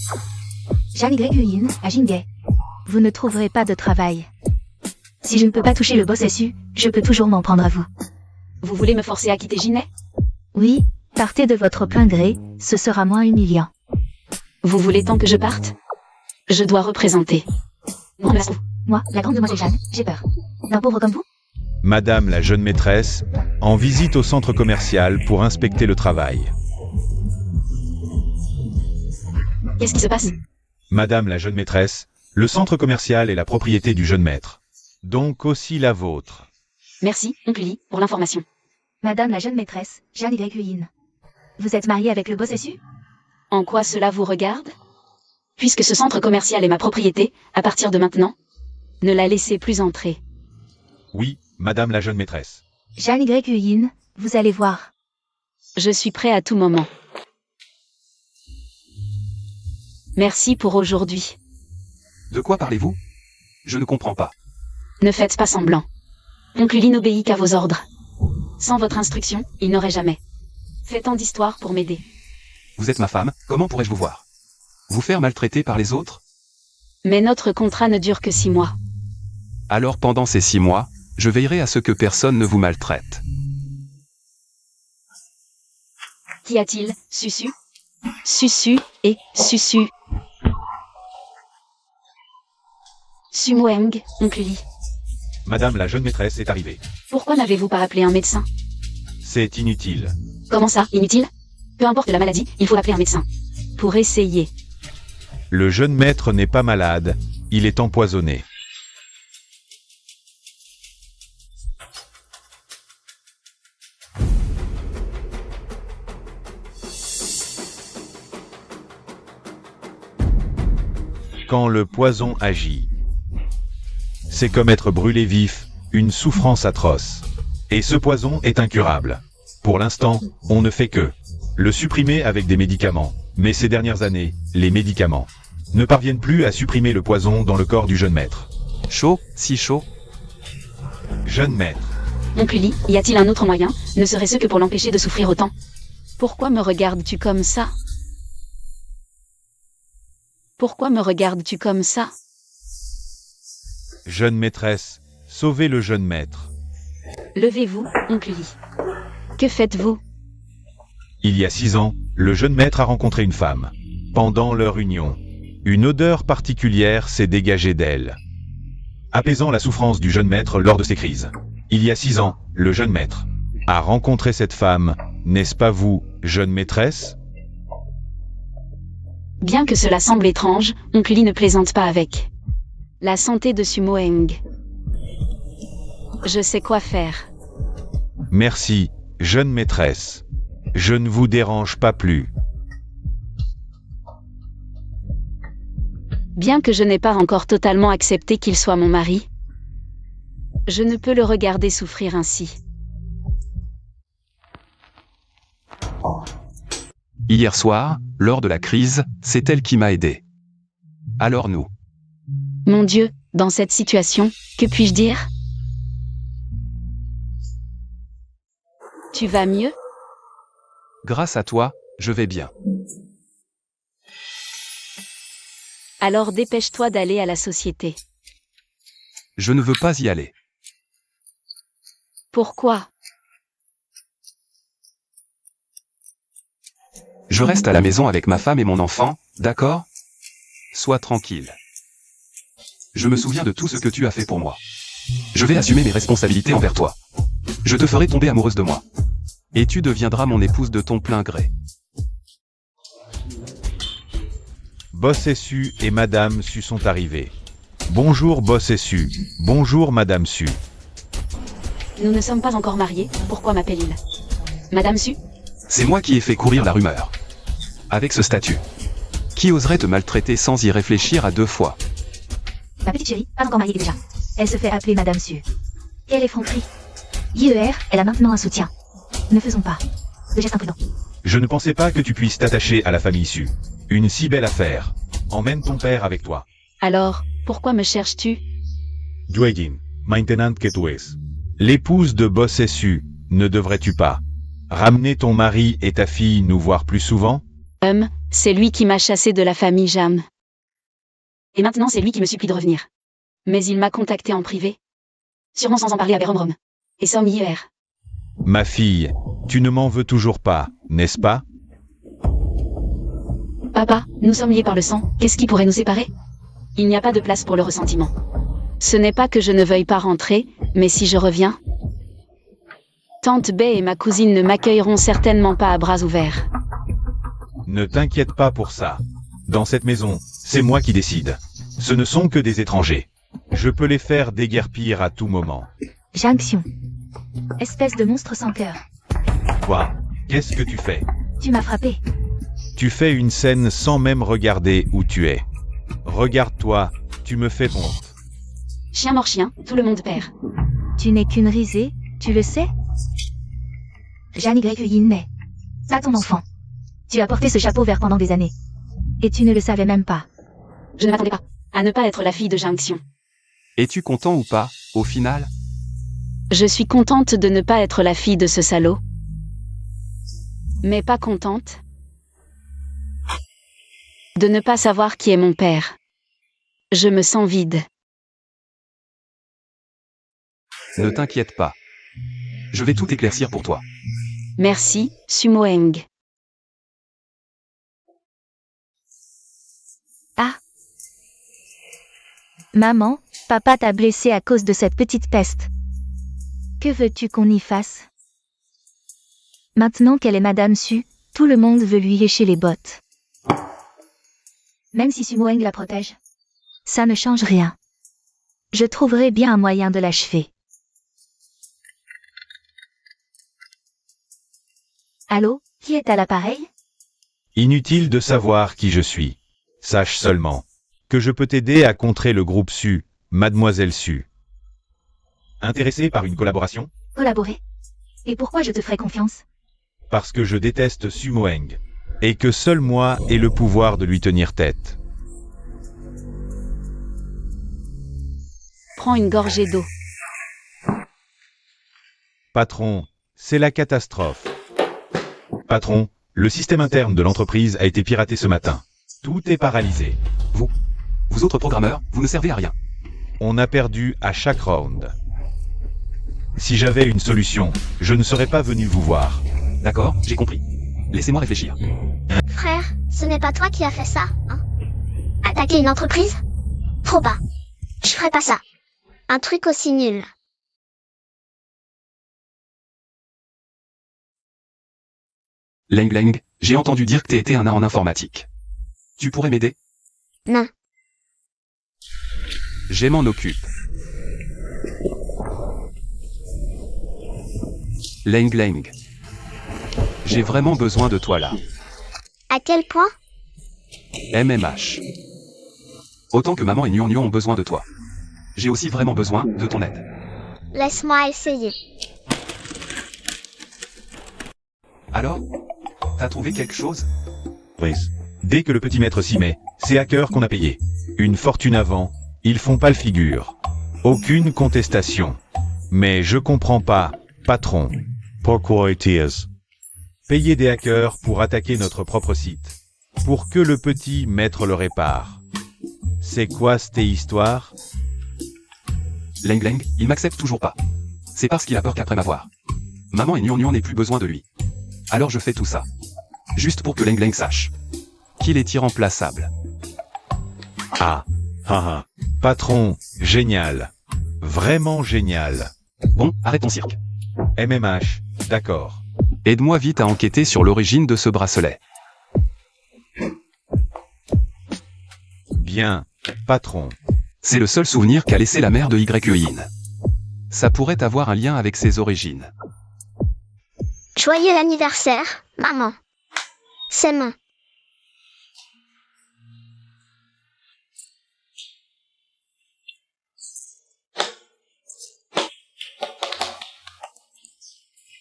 Jeanne Gréguin, à Jingay. Vous ne trouverez pas de travail. Si je ne peux pas toucher le boss SU, je peux toujours m'en prendre à vous. Vous voulez me forcer à quitter Ginet? Oui, partez de votre plein gré, ce sera moins humiliant. Vous voulez tant que je parte? Je dois représenter. Moi, la grande demoiselle Jeanne, j'ai peur. D'un pauvre comme vous? Madame la jeune maîtresse, en visite au centre commercial pour inspecter le travail. Qu'est-ce qui se passe? Madame la jeune maîtresse, le centre commercial est la propriété du jeune maître. Donc aussi la vôtre. Merci, oncle Lee, pour l'information. Madame la jeune maîtresse, Jeanne Gréguin. Vous êtes mariée avec le boss SU? En quoi cela vous regarde? Puisque ce centre commercial est ma propriété, à partir de maintenant, ne la laissez plus entrer. Oui, madame la jeune maîtresse. Jeanne Gréguin, vous allez voir. Je suis prêt à tout moment. Merci pour aujourd'hui. De quoi parlez-vous? Je ne comprends pas. Ne faites pas semblant. Oncle Uli n'obéit qu'à vos ordres. Sans votre instruction, il n'aurait jamais fait tant d'histoires pour m'aider. Vous êtes ma femme, comment pourrais-je vous voir? Vous faire maltraiter par les autres? Mais notre contrat ne dure que 6 mois. Alors pendant ces 6 mois, je veillerai à ce que personne ne vous maltraite. Qu'y a-t-il, Susu? Susu et Susu. Sumoeng, oncle Uli. Madame la jeune maîtresse est arrivée. Pourquoi n'avez-vous pas appelé un médecin? C'est inutile. Comment ça, inutile? Peu importe la maladie, il faut appeler un médecin. Pour essayer. Le jeune maître n'est pas malade, il est empoisonné. Quand le poison agit, c'est comme être brûlé vif, une souffrance atroce. Et ce poison est incurable. Pour l'instant, on ne fait que le supprimer avec des médicaments. Mais ces dernières années, les médicaments ne parviennent plus à supprimer le poison dans le corps du jeune maître. Chaud, si chaud? Jeune maître, Oncle Uli, y a-t-il un autre moyen, ne serait-ce que pour l'empêcher de souffrir autant? Pourquoi me regardes-tu comme ça? Pourquoi me regardes-tu comme ça? jeune maîtresse, sauvez le jeune maître. Levez-vous, oncle Uli. Que faites-vous? Il y a 6 ans, le jeune maître a rencontré une femme. Pendant leur union, une odeur particulière s'est dégagée d'elle, apaisant la souffrance du jeune maître lors de ses crises. Il y a 6 ans, le jeune maître a rencontré cette femme, n'est-ce pas vous, jeune maîtresse? Bien que cela semble étrange, oncle Uli ne plaisante pas avec la santé de Sumoeng. Je sais quoi faire. Merci, jeune maîtresse. Je ne vous dérange pas plus. Bien que je n'ai pas encore totalement accepté qu'il soit mon mari, je ne peux le regarder souffrir ainsi. Hier soir, lors de la crise, c'est elle qui m'a aidé. Alors nous. Mon Dieu, dans cette situation, que puis-je dire? Tu vas mieux? Grâce à toi, je vais bien. Alors dépêche-toi d'aller à la société. Je ne veux pas y aller. Pourquoi? Je reste à la maison avec ma femme et mon enfant, d'accord? Sois tranquille. Je me souviens de tout ce que tu as fait pour moi. Je vais assumer mes responsabilités envers toi. Je te ferai tomber amoureuse de moi. Et tu deviendras mon épouse de ton plein gré. Boss Su et Madame Su sont arrivés. Bonjour Boss Su. Bonjour Madame Su. Nous ne sommes pas encore mariés, pourquoi m'appelle-t-il? Madame Su? C'est moi qui ai fait courir la rumeur. Avec ce statut. Qui oserait te maltraiter sans y réfléchir à 2 fois? Ma petite chérie, pas encore mariée déjà. Elle se fait appeler Madame Su. Quelle effronterie. IER, elle a maintenant un soutien. Ne faisons pas de gestes imprudents. Je ne pensais pas que tu puisses t'attacher à la famille Su. Une si belle affaire. Emmène ton père avec toi. Alors, pourquoi me cherches-tu? Duegin, maintenant que tu es l'épouse de Boss Su, ne devrais-tu pas ramener ton mari et ta fille nous voir plus souvent? C'est lui qui m'a chassé de la famille Jam. Et maintenant c'est lui qui me supplie de revenir. Mais il m'a contacté en privé. Sûrement sans en parler à Beromrom. Et Som hier. Ma fille, tu ne m'en veux toujours pas, n'est-ce pas? Papa, nous sommes liés par le sang, qu'est-ce qui pourrait nous séparer? Il n'y a pas de place pour le ressentiment. Ce n'est pas que je ne veuille pas rentrer, mais si je reviens, Tante Bay et ma cousine ne m'accueilleront certainement pas à bras ouverts. Ne t'inquiète pas pour ça. Dans cette maison, c'est moi qui décide. Ce ne sont que des étrangers. Je peux les faire déguerpir à tout moment. Jonction. Espèce de monstre sans cœur. Quoi? Qu'est-ce que tu fais? Tu m'as frappé. Tu fais une scène sans même regarder où tu es. Regarde-toi, tu me fais honte. Chien mort chien, tout le monde perd. Tu n'es qu'une risée, tu le sais? Jeanne Y. n'est pas ton enfant. Tu as porté ce chapeau vert pendant des années. Et tu ne le savais même pas. Je ne m'attendais pas à ne pas être la fille de Jonction. Es-tu content ou pas, au final? Je suis contente de ne pas être la fille de ce salaud. Mais pas contente de ne pas savoir qui est mon père. Je me sens vide. Ne t'inquiète pas. Je vais tout éclaircir pour toi. Merci, Sumoeng. Ah. Maman, papa t'a blessé à cause de cette petite peste. Que veux-tu qu'on y fasse? Maintenant qu'elle est Madame Su, tout le monde veut lui lécher les bottes. Même si Sumoeng la protège. Ça ne change rien. Je trouverai bien un moyen de l'achever. Allô, qui est à l'appareil? Inutile de savoir qui je suis. Sache seulement que je peux t'aider à contrer le groupe Su, Mademoiselle Su. Intéressé par une collaboration? Collaborer. Et pourquoi je te ferai confiance? Parce que je déteste Sumoeng, et que seul moi ai le pouvoir de lui tenir tête. Prends une gorgée d'eau. Patron, c'est la catastrophe. Patron, le système interne de l'entreprise a été piraté ce matin. Tout est paralysé. Vous autres programmeurs, vous ne servez à rien. On a perdu à chaque round. Si j'avais une solution, je ne serais pas venu vous voir. D'accord, j'ai compris. Laissez-moi réfléchir. Frère, ce n'est pas toi qui as fait ça, hein? Attaquer une entreprise? Trop bas. Je ferais pas ça. Un truc aussi nul. Leng Leng, j'ai entendu dire que t'étais un nain en informatique. Tu pourrais m'aider? Non. Je m'en occupe. Leng Leng. J'ai vraiment besoin de toi là. À quel point? MMH. Autant que maman et Nyon Nyon ont besoin de toi. J'ai aussi vraiment besoin de ton aide. Laisse-moi essayer. Alors? T'as trouvé quelque chose? Dès que le petit maître s'y met, c'est hackers qu'on a payé. Une fortune avant, ils font pas le figure. Aucune contestation. Mais je comprends pas, patron. Pourquoi est-ce? Payer des hackers pour attaquer notre propre site. Pour que le petit maître le répare. C'est quoi cette histoire? Leng Leng, il m'accepte toujours pas. C'est parce qu'il a peur qu'après m'avoir, maman et Nyon Nyon n'aient plus besoin de lui. Alors je fais tout ça. Juste pour que Leng Leng sache qu'il est irremplaçable. Ah, haha. Patron, génial. Vraiment génial. Bon, arrête ton cirque. MMH, d'accord. Aide-moi vite à enquêter sur l'origine de ce bracelet. Bien, patron. C'est le seul souvenir qu'a laissé la mère de YEIN. Ça pourrait avoir un lien avec ses origines. Joyeux anniversaire, maman. C'est main.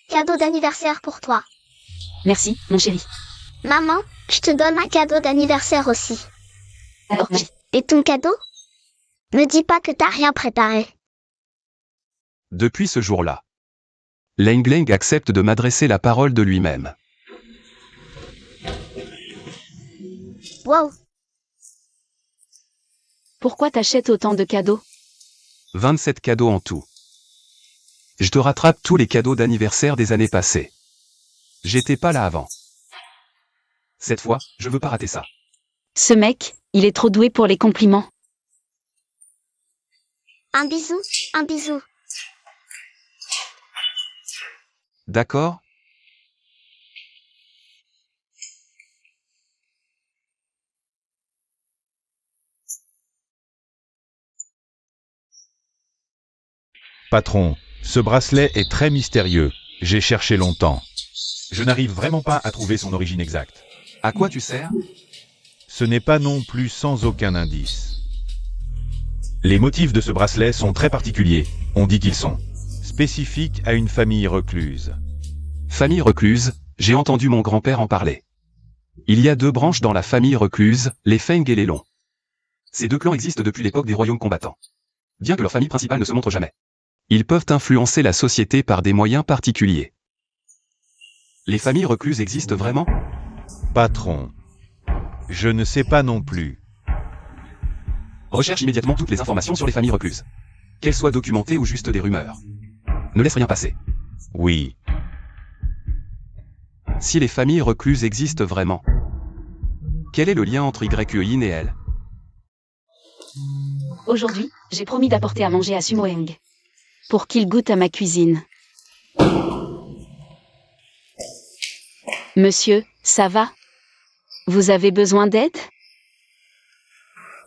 Cadeau d'anniversaire pour toi. Merci, mon chéri. Maman, je te donne un cadeau d'anniversaire aussi. Alors, magie. Et ton cadeau? Me dis pas que t'as rien préparé. Depuis ce jour-là, Leng Leng accepte de m'adresser la parole de lui-même. Wow. Pourquoi t'achètes autant de cadeaux? 27 cadeaux en tout. Je te rattrape tous les cadeaux d'anniversaire des années passées. J'étais pas là avant. Cette fois, je veux pas rater ça. Ce mec, il est trop doué pour les compliments. Un bisou, un bisou. D'accord? Patron, ce bracelet est très mystérieux. J'ai cherché longtemps. Je n'arrive vraiment pas à trouver son origine exacte. À quoi tu sers? Ce n'est pas non plus sans aucun indice. Les motifs de ce bracelet sont très particuliers. On dit qu'ils sont spécifiques à une famille recluse. Famille recluse, j'ai entendu mon grand-père en parler. Il y a deux branches dans la famille recluse, les Feng et les Long. Ces deux clans existent depuis l'époque des royaumes combattants. bien que leur famille principale ne se montre jamais. Ils peuvent influencer la société par des moyens particuliers. Les familles recluses existent vraiment? Patron. Je ne sais pas non plus. Recherche immédiatement toutes les informations sur les familles recluses. Qu'elles soient documentées ou juste des rumeurs. Ne laisse rien passer. Oui. Si les familles recluses existent vraiment, quel est le lien entre YEIN et elle? Aujourd'hui, j'ai promis d'apporter à manger à Sumoeng. Pour qu'il goûte à ma cuisine. Monsieur, ça va? Vous avez besoin d'aide?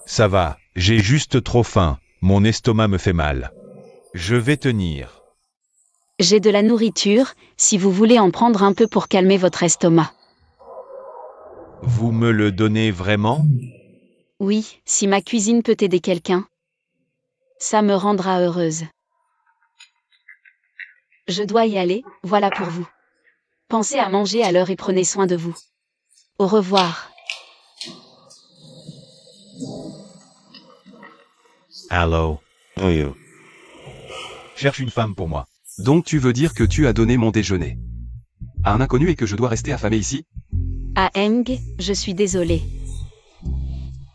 Ça va, j'ai juste trop faim, mon estomac me fait mal. Je vais tenir. J'ai de la nourriture, si vous voulez en prendre un peu pour calmer votre estomac. Vous me le donnez vraiment? Oui, si ma cuisine peut aider quelqu'un. Ça me rendra heureuse. Je dois y aller, voilà pour vous. Pensez à manger à l'heure et prenez soin de vous. Au revoir. Allô? Cherche une femme pour moi. Donc tu veux dire que tu as donné mon déjeuner à un inconnu et que je dois rester affamé ici? À Eng, je suis désolée.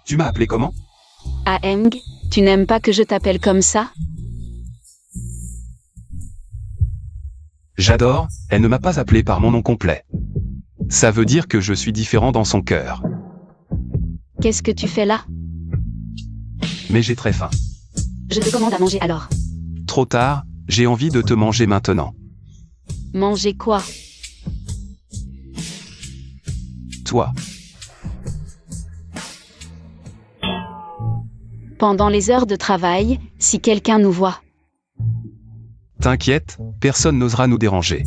Tu m'as appelé comment? À Eng, tu n'aimes pas que je t'appelle comme ça? J'adore, elle ne m'a pas appelé par mon nom complet. Ça veut dire que je suis différent dans son cœur. Qu'est-ce que tu fais là? Mais j'ai très faim. Je te commande à manger alors. Trop tard, j'ai envie de te manger maintenant. Manger quoi? Toi. Pendant les heures de travail, si quelqu'un nous voit. T'inquiète, personne n'osera nous déranger.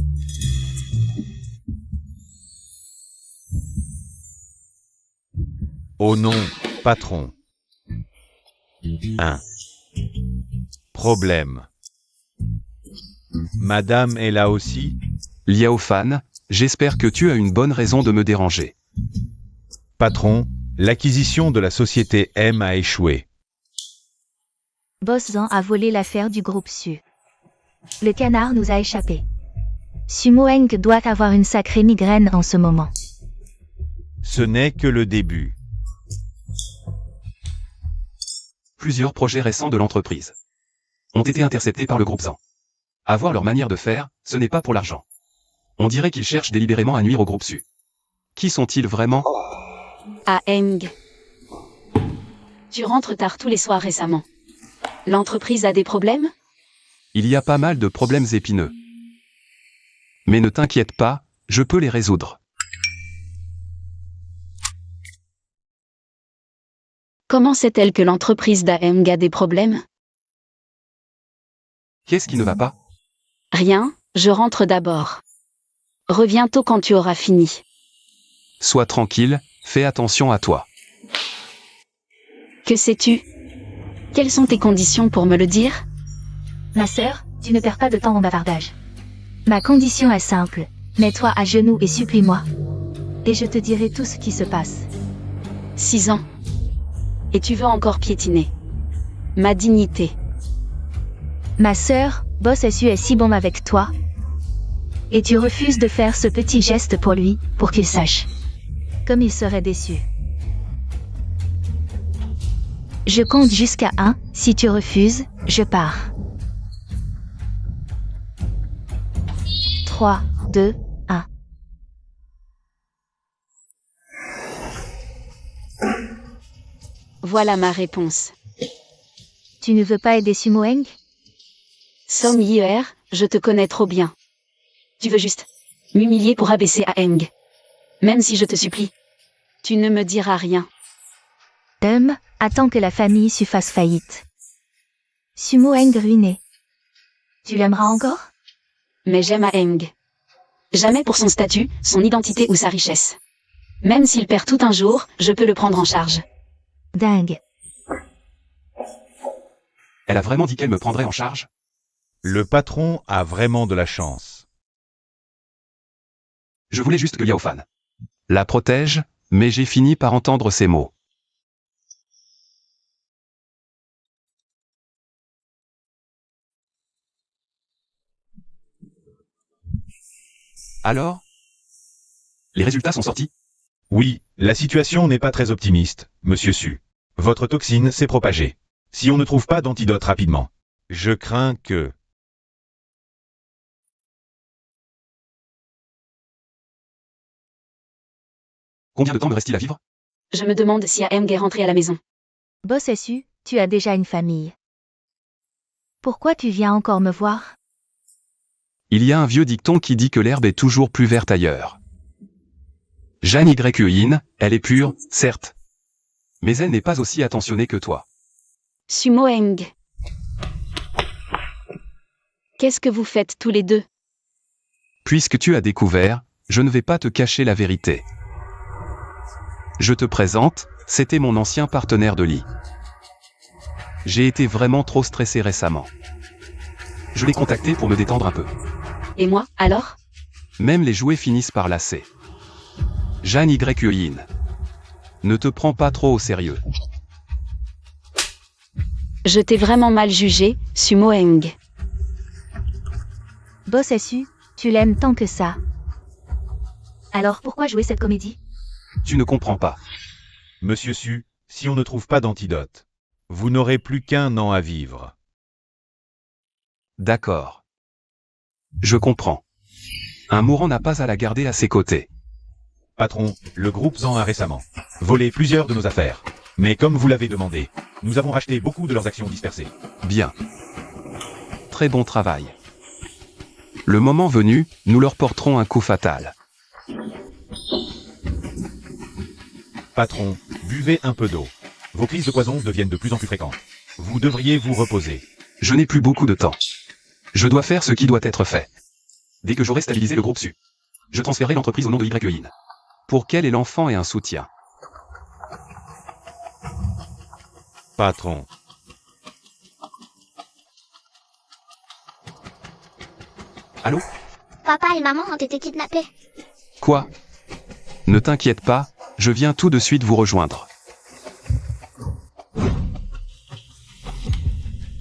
Oh non, patron. Un problème. Madame est là aussi? Liao Fan, j'espère que tu as une bonne raison de me déranger. Patron, l'acquisition de la société M a échoué. Boss Zan a volé l'affaire du groupe Su. Le canard nous a échappé. Sumoeng doit avoir une sacrée migraine en ce moment. Ce n'est que le début. Plusieurs projets récents de l'entreprise ont été interceptés par le groupe Zan. À voir leur manière de faire, ce n'est pas pour l'argent. On dirait qu'ils cherchent délibérément à nuire au groupe Su. Qui sont-ils vraiment? À Eng. Tu rentres tard tous les soirs récemment. L'entreprise a des problèmes? Il y a pas mal de problèmes épineux. Mais ne t'inquiète pas, je peux les résoudre. Comment sait-elle que l'entreprise d'Aeng a des problèmes? Qu'est-ce qui ne va pas? Rien, je rentre d'abord. Reviens tôt quand tu auras fini. Sois tranquille, fais attention à toi. Que sais-tu? Quelles sont tes conditions pour me le dire? Ma sœur, tu ne perds pas de temps en bavardage. Ma condition est simple. Mets-toi à genoux et supplie-moi. Et je te dirai tout ce qui se passe. 6 ans. Et tu veux encore piétiner ma dignité. Ma sœur, Boss SU est si bon avec toi. Et tu refuses de faire ce petit geste pour lui, pour qu'il sache. Comme il serait déçu. Je compte jusqu'à 1, si tu refuses, je pars. 3, 2, 1. Voilà ma réponse. Tu ne veux pas aider Sumoeng? Som Yer, je te connais trop bien. Tu veux juste m'humilier pour abaisser Aeng. Même si je te supplie. Tu ne me diras rien. Attends que la famille Su fasse faillite. Sumoeng ruiné. Tu l'aimeras encore? Mais j'aime Aeng. Jamais pour son statut, son identité ou sa richesse. Même s'il perd tout un jour, je peux le prendre en charge. Dingue. Elle a vraiment dit qu'elle me prendrait en charge? Le patron a vraiment de la chance. Je voulais juste que Liao Fan la protège, mais j'ai fini par entendre ces mots. Alors? Les résultats sont sortis? Oui, la situation n'est pas très optimiste, monsieur Su. Votre toxine s'est propagée. Si on ne trouve pas d'antidote rapidement, je crains que... Combien de temps me reste-t-il à vivre? Je me demande si Aeng est rentré à la maison. Boss SU, tu as déjà une famille. Pourquoi tu viens encore me voir? Il y a un vieux dicton qui dit que l'herbe est toujours plus verte ailleurs. Jeanne Yin, elle est pure, certes. Mais elle n'est pas aussi attentionnée que toi. Sumo Aeng. Qu'est-ce que vous faites tous les deux? Puisque tu as découvert, je ne vais pas te cacher la vérité. Je te présente, c'était mon ancien partenaire de lit. J'ai été vraiment trop stressé récemment. Je l'ai contacté pour me détendre un peu. Et moi, alors? Même les jouets finissent par lasser. Jeanne Yin. Ne te prends pas trop au sérieux. Je t'ai vraiment mal jugé, Sumo Aeng. Boss SU, tu l'aimes tant que ça. Alors pourquoi jouer cette comédie? Tu ne comprends pas. Monsieur Su, si on ne trouve pas d'antidote, vous n'aurez plus qu'un an à vivre. D'accord. Je comprends. Un mourant n'a pas à la garder à ses côtés. Patron, le groupe Zan a récemment volé plusieurs de nos affaires. Mais comme vous l'avez demandé, nous avons racheté beaucoup de leurs actions dispersées. Bien. Très bon travail. Le moment venu, nous leur porterons un coup fatal. Patron, buvez un peu d'eau. Vos crises de poison deviennent de plus en plus fréquentes. Vous devriez vous reposer. Je n'ai plus beaucoup de temps. Je dois faire ce qui doit être fait. Dès que j'aurai stabilisé le groupe Su, je transférerai l'entreprise au nom de Yin. Pour qu'elle et l'enfant aient un soutien. Patron. Allô? Papa et maman ont été kidnappés. Quoi? Ne t'inquiète pas, je viens tout de suite vous rejoindre.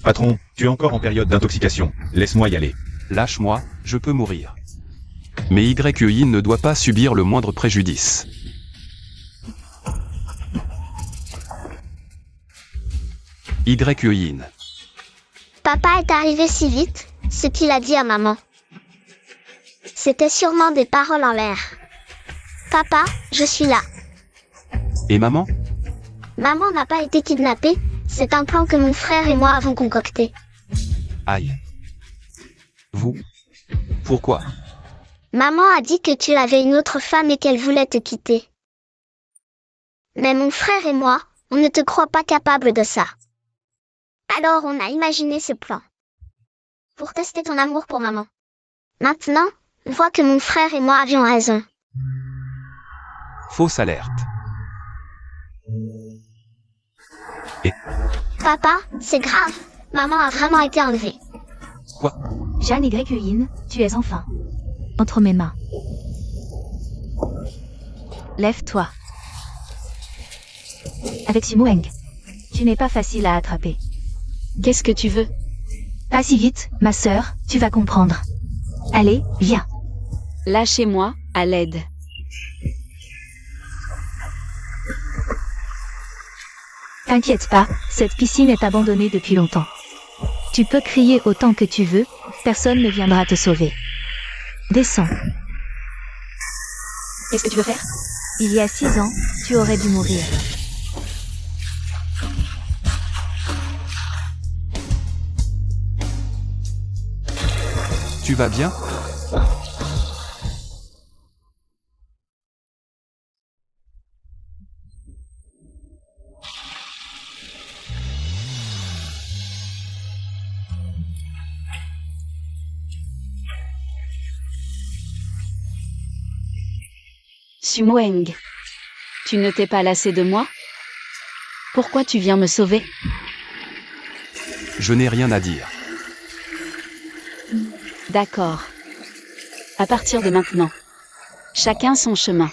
Patron, tu es encore en période d'intoxication. Laisse-moi y aller. Lâche-moi, je peux mourir. Mais Yin ne doit pas subir le moindre préjudice. Yin. Papa est arrivé si vite, ce qu'il a dit à maman. C'était sûrement des paroles en l'air. Papa, je suis là. Et maman? Maman n'a pas été kidnappée, c'est un plan que mon frère et moi avons concocté. Aïe. Vous? Pourquoi? Maman a dit que tu avais une autre femme et qu'elle voulait te quitter. Mais mon frère et moi, on ne te croit pas capable de ça. Alors on a imaginé ce plan. Pour tester ton amour pour maman. Maintenant, vois que mon frère et moi avions raison. Fausse alerte. Papa, c'est grave. Maman a vraiment été enlevée. Quoi? Jeanne Yin, tu es enfin entre mes mains. Lève-toi. Avec Sumo Aeng, tu n'es pas facile à attraper. Qu'est-ce que tu veux? Pas si vite, ma sœur, tu vas comprendre. Allez, viens. Lâchez-moi, à l'aide. T'inquiète pas, cette piscine est abandonnée depuis longtemps. Tu peux crier autant que tu veux, personne ne viendra te sauver. Descends. Qu'est-ce que tu veux faire? Il y a 6 ans, tu aurais dû mourir. Tu vas bien? Sumo Aeng. Tu ne t'es pas lassé de moi? Pourquoi tu viens me sauver? Je n'ai rien à dire. D'accord. À partir de maintenant. Chacun son chemin.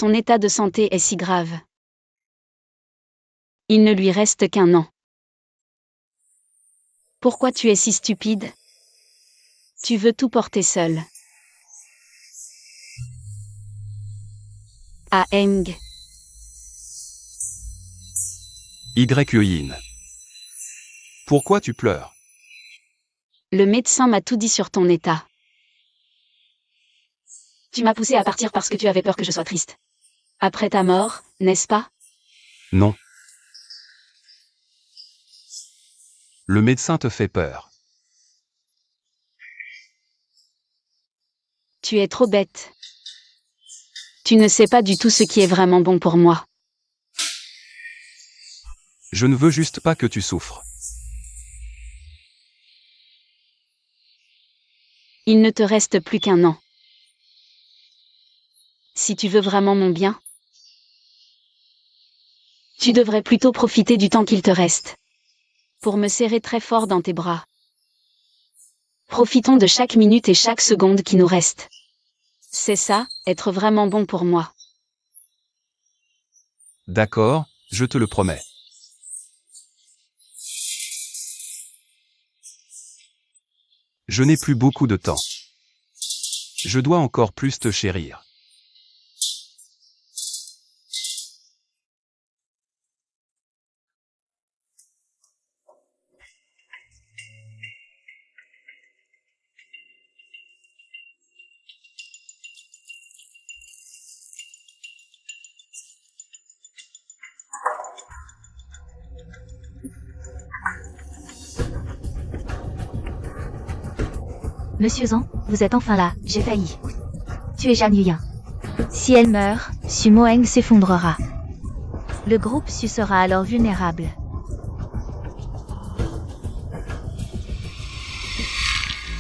Son état de santé est si grave. Il ne lui reste qu'un an. Pourquoi tu es si stupide? Tu veux tout porter seul. Aeng. Yin. Pourquoi tu pleures? Le médecin m'a tout dit sur ton état. Tu m'as poussé à partir parce que tu avais peur que je sois triste. Après ta mort, n'est-ce pas? Non. Le médecin te fait peur. Tu es trop bête. Tu ne sais pas du tout ce qui est vraiment bon pour moi. Je ne veux juste pas que tu souffres. Il ne te reste plus qu'un an. Si tu veux vraiment mon bien, tu devrais plutôt profiter du temps qu'il te reste. Pour me serrer très fort dans tes bras. Profitons de chaque minute et chaque seconde qui nous reste. C'est ça, être vraiment bon pour moi. D'accord, je te le promets. Je n'ai plus beaucoup de temps. Je dois encore plus te chérir. Monsieur Zhang, vous êtes enfin là, j'ai failli. Tu es Zhang Yuyan. Si elle meurt, Su Moeng s'effondrera. Le groupe Su sera alors vulnérable.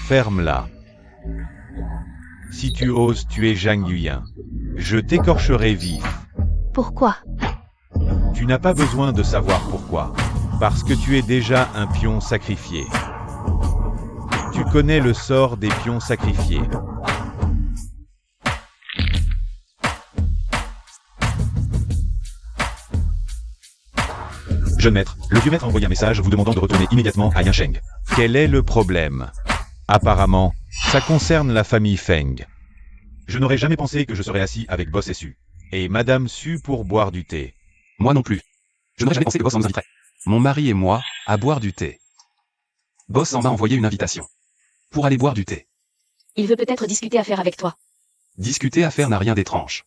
Ferme-la. Si tu oses tuer Zhang Yuyan, je t'écorcherai vif. Pourquoi? Tu n'as pas besoin de savoir pourquoi. Parce que tu es déjà un pion sacrifié. Tu connais le sort des pions sacrifiés. Jeune maître, le vieux maître a envoyé un message vous demandant de retourner immédiatement à Yansheng. Quel est le problème? Apparemment, ça concerne la famille Feng. Je n'aurais jamais pensé que je serais assis avec Boss et Su. Et Madame Su pour boire du thé. Moi non plus. Je n'aurais jamais pensé que Boss en nous inviterait. Mon mari et moi, à boire du thé. Boss en m'a envoyé une invitation. Pour aller boire du thé. Il veut peut-être discuter affaires avec toi. Discuter affaire n'a rien d'étrange.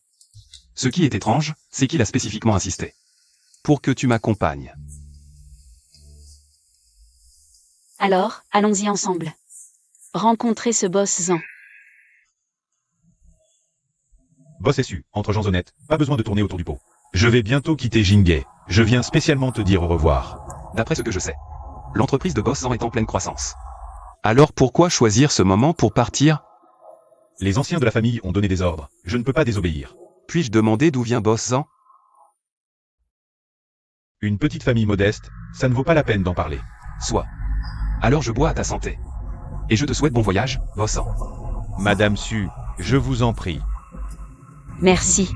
Ce qui est étrange, c'est qu'il a spécifiquement insisté. Pour que tu m'accompagnes. Alors, allons-y ensemble. Rencontrer ce boss Zhang. Boss et Su, entre gens honnêtes, pas besoin de tourner autour du pot. Je vais bientôt quitter Jinghe. Je viens spécialement te dire au revoir. D'après ce que je sais, l'entreprise de Boss Zhang est en pleine croissance. Alors pourquoi choisir ce moment pour partir? Les anciens de la famille ont donné des ordres. Je ne peux pas désobéir. Puis-je demander d'où vient Boss Zhang? Une petite famille modeste, ça ne vaut pas la peine d'en parler. Soit. Alors je bois à ta santé. Et je te souhaite bon voyage, Boss Zhang. Madame Su, je vous en prie. Merci.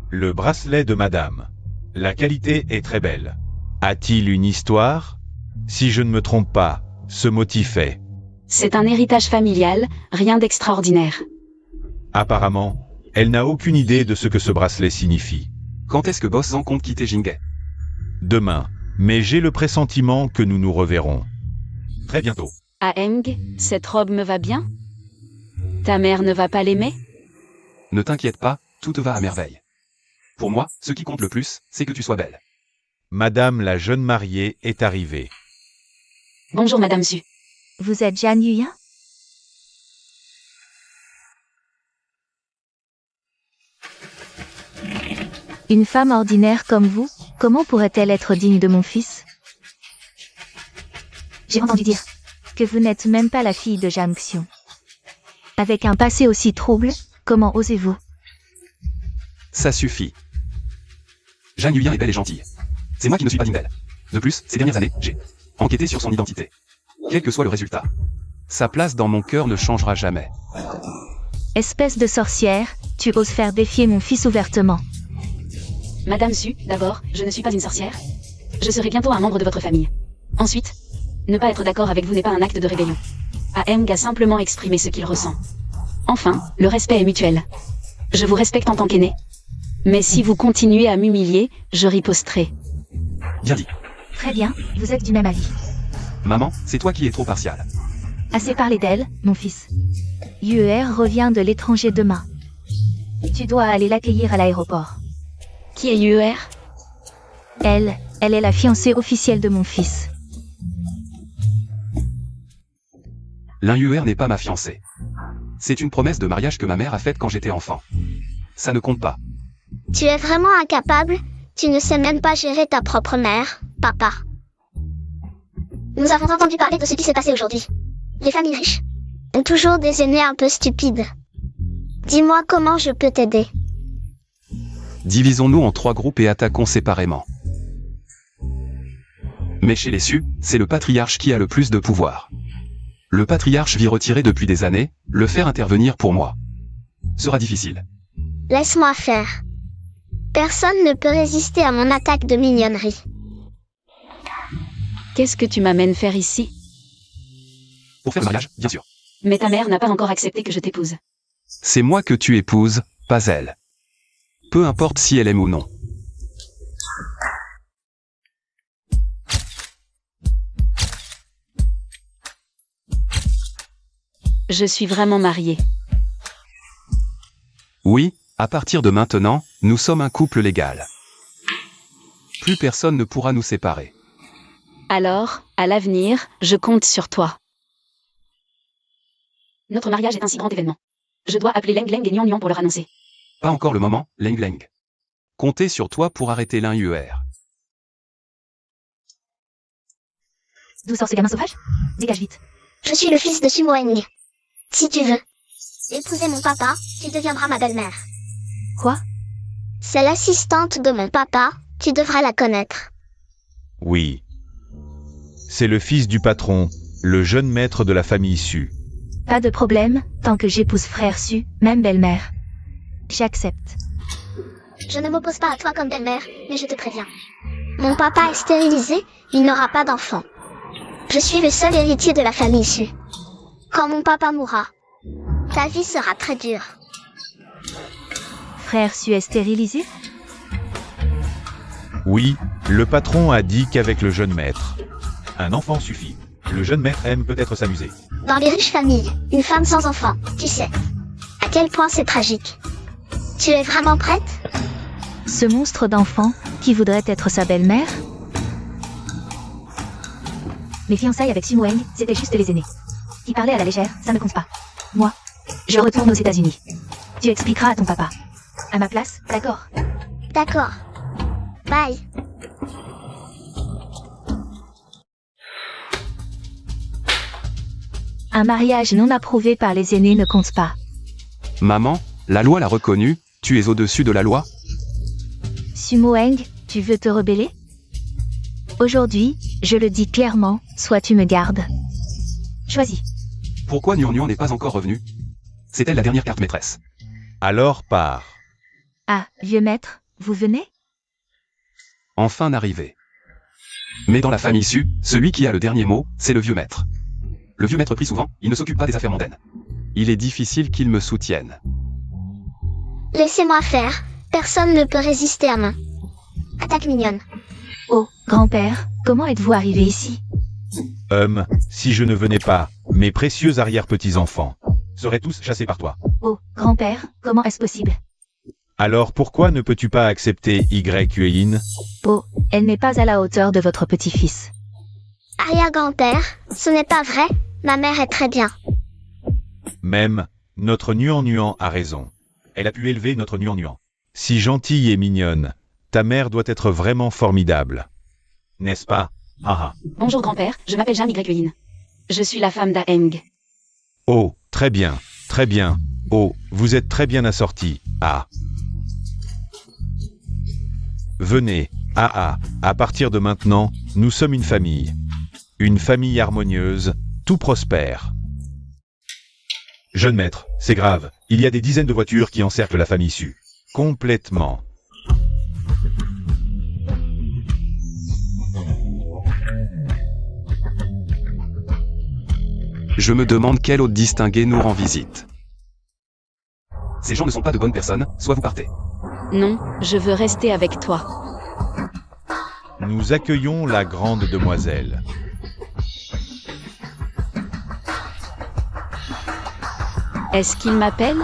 Le bracelet de Madame. La qualité est très belle. A-t-il une histoire? Si je ne me trompe pas, ce motif est... C'est un héritage familial, rien d'extraordinaire. Apparemment, elle n'a aucune idée de ce que ce bracelet signifie. Quand est-ce que Boss Zhang compte quitter Jinghe? Demain, mais j'ai le pressentiment que nous nous reverrons. Très bientôt. Aeng, cette robe me va bien? Ta mère ne va pas l'aimer? Ne t'inquiète pas, tout te va à merveille. Pour moi, ce qui compte le plus, c'est que tu sois belle. Madame la jeune mariée est arrivée. Bonjour Madame Su. Vous êtes Zhang Yuyan? Une femme ordinaire comme vous, comment pourrait-elle être digne de mon fils? J'ai entendu dire que vous n'êtes même pas la fille de Zhang Xiong. Avec un passé aussi trouble, comment osez-vous? Ça suffit. Zhang Yuyan est belle et gentille. C'est moi qui ne suis pas digne d'elle. De plus, ces dernières années, j'ai enquêté sur son identité. Quel que soit le résultat. Sa place dans mon cœur ne changera jamais. Espèce de sorcière, tu oses faire défier mon fils ouvertement. Madame Su, d'abord, je ne suis pas une sorcière. Je serai bientôt un membre de votre famille. Ensuite, ne pas être d'accord avec vous n'est pas un acte de rébellion. Aeng a simplement exprimé ce qu'il ressent. Enfin, le respect est mutuel. Je vous respecte en tant qu'aîné. Mais si vous continuez à m'humilier, je riposterai. Bien dit. Très bien, vous êtes du même avis. Maman, c'est toi qui es trop partiale. Assez parlé d'elle, mon fils. Yuer revient de l'étranger demain. Tu dois aller l'accueillir à l'aéroport. Qui est Yuer? Elle est la fiancée officielle de mon fils. L'Inhuer n'est pas ma fiancée. C'est une promesse de mariage que ma mère a faite quand j'étais enfant. Ça ne compte pas. Tu es vraiment incapable, tu ne sais même pas gérer ta propre mère, papa. Nous avons entendu parler de ce qui s'est passé aujourd'hui. Les familles riches ont toujours des aînés un peu stupides. Dis-moi comment je peux t'aider. Divisons-nous en 3 groupes et attaquons séparément. Mais chez les Su, c'est le patriarche qui a le plus de pouvoir. Le patriarche vit retiré depuis des années, le faire intervenir pour moi sera difficile. Laisse-moi faire. Personne ne peut résister à mon attaque de mignonnerie. Qu'est-ce que tu m'amènes faire ici? Pour faire le mariage, bien sûr. Mais ta mère n'a pas encore accepté que je t'épouse. C'est moi que tu épouses, pas elle. Peu importe si elle aime ou non. Je suis vraiment mariée. Oui, à partir de maintenant, nous sommes un couple légal. Plus personne ne pourra nous séparer. Alors, à l'avenir, je compte sur toi. Notre mariage est un si grand événement. Je dois appeler Leng Leng et Nian Nian pour leur annoncer. Pas encore le moment, Leng Leng. Comptez sur toi pour arrêter l'Inhuer. D'où sort ce gamin sauvage? Dégage vite. Je suis le fils de Sumoeng. Si tu veux épouser mon papa, tu deviendras ma belle-mère. Quoi? C'est l'assistante de mon papa, tu devrais la connaître. Oui. C'est le fils du patron, le jeune maître de la famille Su. Pas de problème, tant que j'épouse frère Su, même belle-mère. J'accepte. Je ne m'oppose pas à toi comme belle-mère, mais je te préviens. Mon papa est stérilisé, il n'aura pas d'enfant. Je suis le seul héritier de la famille Su. Quand mon papa mourra, ta vie sera très dure. Frère Su est stérilisé? Oui, le patron a dit qu'avec le jeune maître, un enfant suffit. Le jeune maître aime peut-être s'amuser. Dans les riches familles, une femme sans enfant, tu sais. À quel point c'est tragique. Tu es vraiment prête? Ce monstre d'enfant, qui voudrait être sa belle-mère? Mes fiançailles avec Sumoeng, c'était juste les aînés. Qui parlaient à la légère, ça ne compte pas. Moi, je retourne aux États-Unis. Tu expliqueras à ton papa. À ma place, d'accord? D'accord. Bye. Un mariage non approuvé par les aînés ne compte pas. Maman, la loi l'a reconnu, tu es au-dessus de la loi? Sumoeng, tu veux te rebeller? Aujourd'hui, je le dis clairement, soit tu me gardes. Choisis. Pourquoi Nian Nian n'est pas encore revenu? C'est elle la dernière carte maîtresse. Alors pars. Ah, vieux maître, vous venez? Enfin arrivé. Mais dans la famille Su, celui qui a le dernier mot, c'est le vieux maître. Le vieux maître prie souvent, il ne s'occupe pas des affaires mondaines. Il est difficile qu'il me soutienne. Laissez-moi faire, personne ne peut résister à moi. Attaque mignonne. Oh, grand-père, comment êtes-vous arrivé ici? Si je ne venais pas, mes précieux arrière-petits-enfants seraient tous chassés par toi. Oh, grand-père, comment est-ce possible? Alors pourquoi ne peux-tu pas accepter Yuein? Oh, elle n'est pas à la hauteur de votre petit-fils. Arrière-grand-père, ce n'est pas vrai, ma mère est très bien. Même, notre Nuan Nuan a raison. Elle a pu élever notre Nuan Nuan. Si gentille et mignonne, ta mère doit être vraiment formidable. N'est-ce pas? Haha. Bonjour grand-père, je m'appelle Jeanne Yuein. Je suis la femme d'Aeng. Oh, très bien, très bien. Oh, vous êtes très bien assortis. Ah. Venez, à partir de maintenant, nous sommes une famille. Une famille harmonieuse, tout prospère. Jeune maître, c'est grave, il y a des dizaines de voitures qui encerclent la famille Su. Complètement. Je me demande quel autre distingué nous rend visite. Ces gens ne sont pas de bonnes personnes, soit vous partez. Non, je veux rester avec toi. Nous accueillons la grande demoiselle. Est-ce qu'il m'appelle?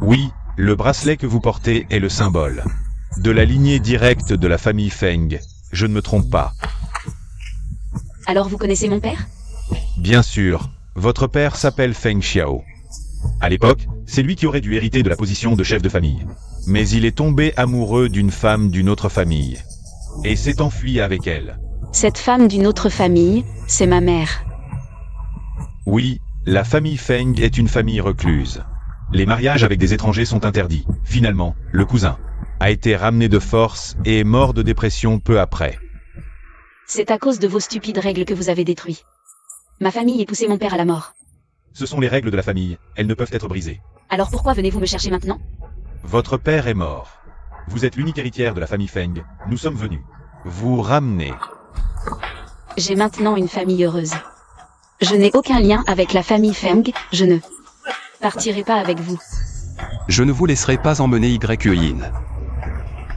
Oui, le bracelet que vous portez est le symbole de la lignée directe de la famille Feng. Je ne me trompe pas. Alors vous connaissez mon père? Bien sûr, votre père s'appelle Feng Xiao. À l'époque, c'est lui qui aurait dû hériter de la position de chef de famille. Mais il est tombé amoureux d'une femme d'une autre famille. Et s'est enfui avec elle. Cette femme d'une autre famille, c'est ma mère. Oui, la famille Feng est une famille recluse. Les mariages avec des étrangers sont interdits. Finalement, le cousin a été ramené de force et est mort de dépression peu après. C'est à cause de vos stupides règles que vous avez détruit. Ma famille a poussé mon père à la mort. Ce sont les règles de la famille, elles ne peuvent être brisées. Alors pourquoi venez-vous me chercher maintenant? Votre père est mort. Vous êtes l'unique héritière de la famille Feng. Nous sommes venus vous ramener. J'ai maintenant une famille heureuse. Je n'ai aucun lien avec la famille Feng, je ne partirai pas avec vous. Je ne vous laisserai pas emmener Y-Yin.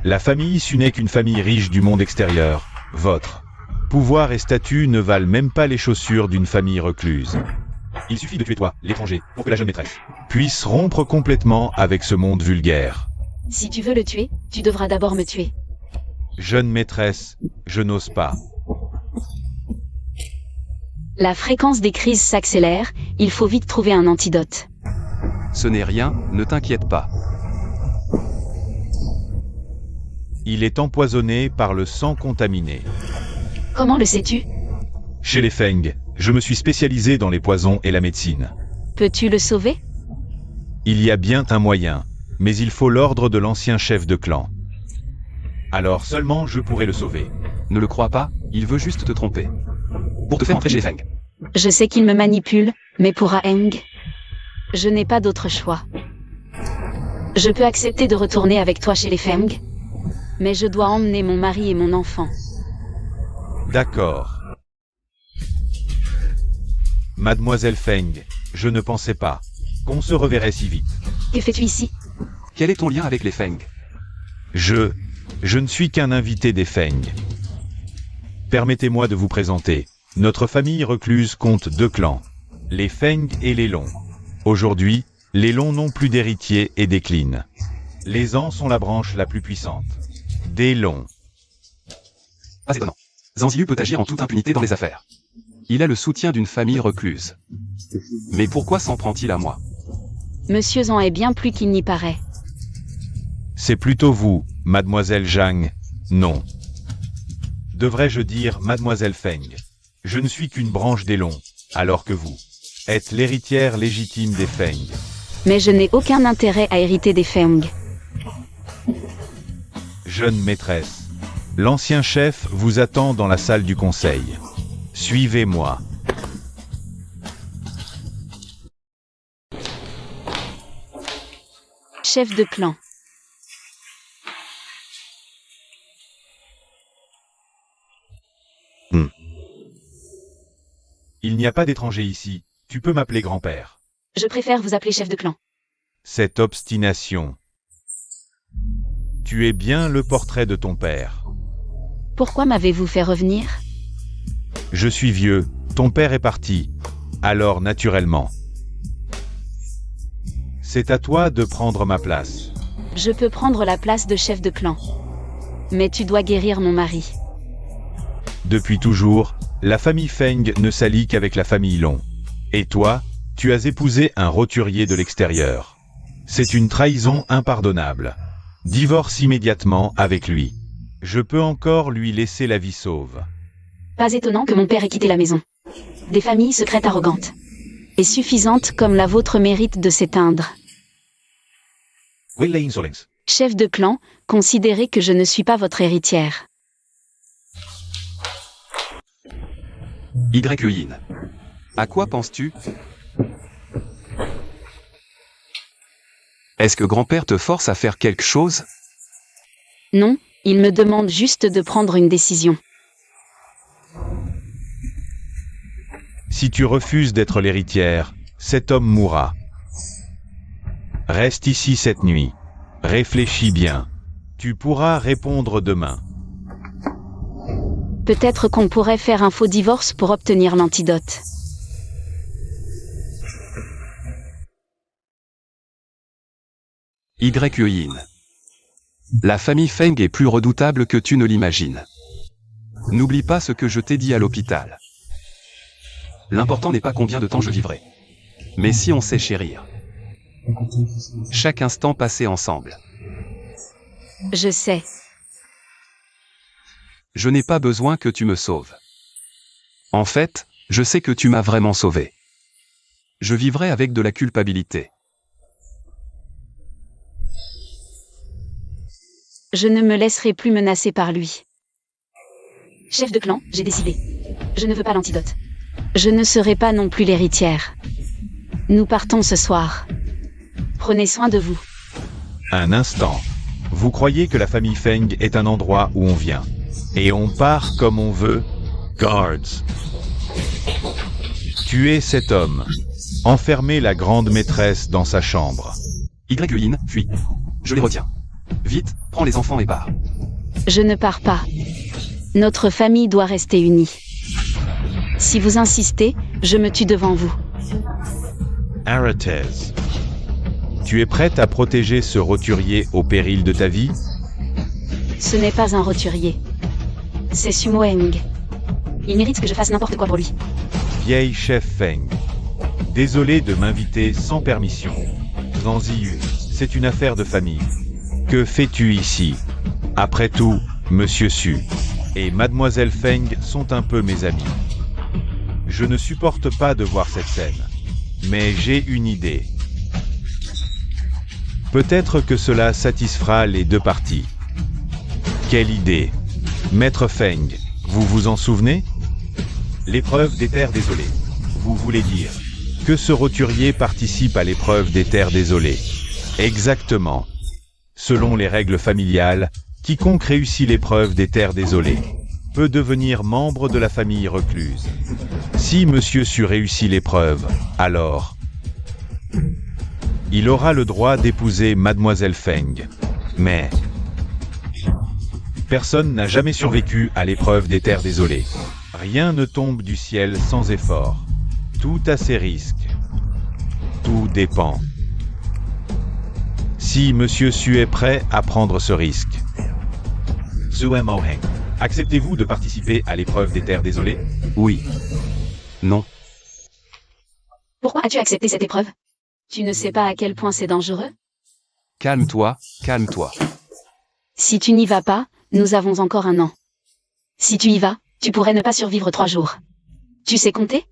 La famille Su n'est qu'une famille riche du monde extérieur. Votre pouvoir et statut ne valent même pas les chaussures d'une famille recluse. Il suffit de tuer toi, l'étranger, pour que la jeune maîtresse puisse rompre complètement avec ce monde vulgaire. Si tu veux le tuer, tu devras d'abord me tuer. Jeune maîtresse, je n'ose pas. La fréquence des crises s'accélère, il faut vite trouver un antidote. Ce n'est rien, ne t'inquiète pas. Il est empoisonné par le sang contaminé. Comment le sais-tu? Chez les Feng, je me suis spécialisé dans les poisons et la médecine. Peux-tu le sauver? Il y a bien un moyen, mais il faut l'ordre de l'ancien chef de clan. Alors seulement je pourrai le sauver. Ne le crois pas, il veut juste te tromper. Pour te faire entrer chez les Feng. Je sais qu'il me manipule, mais pour Aeng, je n'ai pas d'autre choix. Je peux accepter de retourner avec toi chez les Feng, mais je dois emmener mon mari et mon enfant. D'accord. Mademoiselle Feng, je ne pensais pas qu'on se reverrait si vite. Que fais-tu ici? Quel est ton lien avec les Feng? Je ne suis qu'un invité des Feng. Permettez-moi de vous présenter. Notre famille recluse compte 2 clans, les Feng et les Long. Aujourd'hui, les Long n'ont plus d'héritiers et déclinent. Les Ans sont la branche la plus puissante des Long. Pas étonnant. Zanziu peut agir en toute impunité dans les affaires. Il a le soutien d'une famille recluse. Mais pourquoi s'en prend-il à moi? Monsieur Zhang est bien plus qu'il n'y paraît. C'est plutôt vous, mademoiselle Zhang. Non. Devrais-je dire mademoiselle Feng? Je ne suis qu'une branche des Long, alors que vous êtes l'héritière légitime des Feng. Mais je n'ai aucun intérêt à hériter des Feng. Jeune maîtresse, l'ancien chef vous attend dans la salle du conseil. Suivez-moi. Chef de clan. Il n'y a pas d'étranger ici, tu peux m'appeler grand-père. Je préfère vous appeler chef de clan. Cette obstination. Tu es bien le portrait de ton père. Pourquoi m'avez-vous fait revenir? Je suis vieux, ton père est parti. Alors naturellement. C'est à toi de prendre ma place. Je peux prendre la place de chef de clan. Mais tu dois guérir mon mari. Depuis toujours, la famille Feng ne s'allie qu'avec la famille Long. Et toi, tu as épousé un roturier de l'extérieur. C'est une trahison impardonnable. Divorce immédiatement avec lui. Je peux encore lui laisser la vie sauve. Pas étonnant que mon père ait quitté la maison. Des familles secrètes arrogantes. Et suffisantes comme la vôtre méritent de s'éteindre. Chef de clan, considérez que je ne suis pas votre héritière. Y-Yin. À quoi penses-tu? Est-ce que grand-père te force à faire quelque chose? Non, il me demande juste de prendre une décision. Si tu refuses d'être l'héritière, cet homme mourra. Reste ici cette nuit. Réfléchis bien. Tu pourras répondre demain. Peut-être qu'on pourrait faire un faux divorce pour obtenir l'antidote. Yin. La famille Feng est plus redoutable que tu ne l'imagines. N'oublie pas ce que je t'ai dit à l'hôpital. L'important n'est pas combien de temps je vivrai, mais si on sait chérir. Chaque instant passé ensemble. Je sais. Je n'ai pas besoin que tu me sauves. En fait, je sais que tu m'as vraiment sauvé. Je vivrai avec de la culpabilité. Je ne me laisserai plus menacer par lui. Chef de clan, j'ai décidé. Je ne veux pas l'antidote. Je ne serai pas non plus l'héritière. Nous partons ce soir. Prenez soin de vous. Un instant. Vous croyez que la famille Feng est un endroit où on vient. Et on part comme on veut. Guards. Tuez cet homme. Enfermez la grande maîtresse dans sa chambre. Yin, fuis. Je les retiens. Vite, prends les enfants et pars. Je ne pars pas. Notre famille doit rester unie. Si vous insistez, je me tue devant vous. Aratez. Tu es prête à protéger ce roturier au péril de ta vie? Ce n'est pas un roturier. C'est Sumoeng. Il mérite que je fasse n'importe quoi pour lui. Vieille chef Feng. Désolé de m'inviter sans permission. Zanziyu, c'est une affaire de famille. Que fais-tu ici? Après tout, Monsieur Su et Mademoiselle Feng sont un peu mes amis. Je ne supporte pas de voir cette scène. Mais j'ai une idée. Peut-être que cela satisfera les deux parties. Quelle idée? Maître Feng, vous vous en souvenez? L'épreuve des terres désolées. Vous voulez dire que ce roturier participe à l'épreuve des terres désolées. Exactement. Selon les règles familiales, quiconque réussit l'épreuve des terres désolées peut devenir membre de la famille recluse. Si Monsieur Su réussit l'épreuve, alors il aura le droit d'épouser Mademoiselle Feng. Mais personne n'a jamais survécu à l'épreuve des terres désolées. Rien ne tombe du ciel sans effort. Tout a ses risques. Tout dépend. Si Monsieur Su est prêt à prendre ce risque. Zuemoheng, acceptez-vous de participer à l'épreuve des terres désolées? Oui. Non. Pourquoi as-tu accepté cette épreuve? Tu ne sais pas à quel point c'est dangereux? Calme-toi, calme-toi. Si tu n'y vas pas, nous avons encore 1 an. Si tu y vas, tu pourrais ne pas survivre 3 jours. Tu sais compter?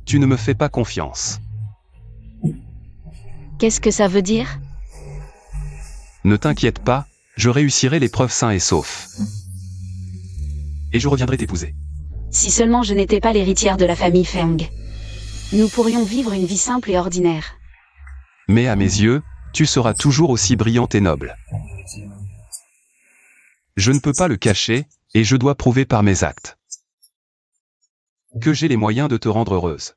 Tu ne me fais pas confiance. Qu'est-ce que ça veut dire? Ne t'inquiète pas, je réussirai l'épreuve sain et sauf. Et je reviendrai t'épouser. Si seulement je n'étais pas l'héritière de la famille Feng. Nous pourrions vivre une vie simple et ordinaire. Mais à mes yeux, tu seras toujours aussi brillante et noble. Je ne peux pas le cacher, et je dois prouver par mes actes que j'ai les moyens de te rendre heureuse.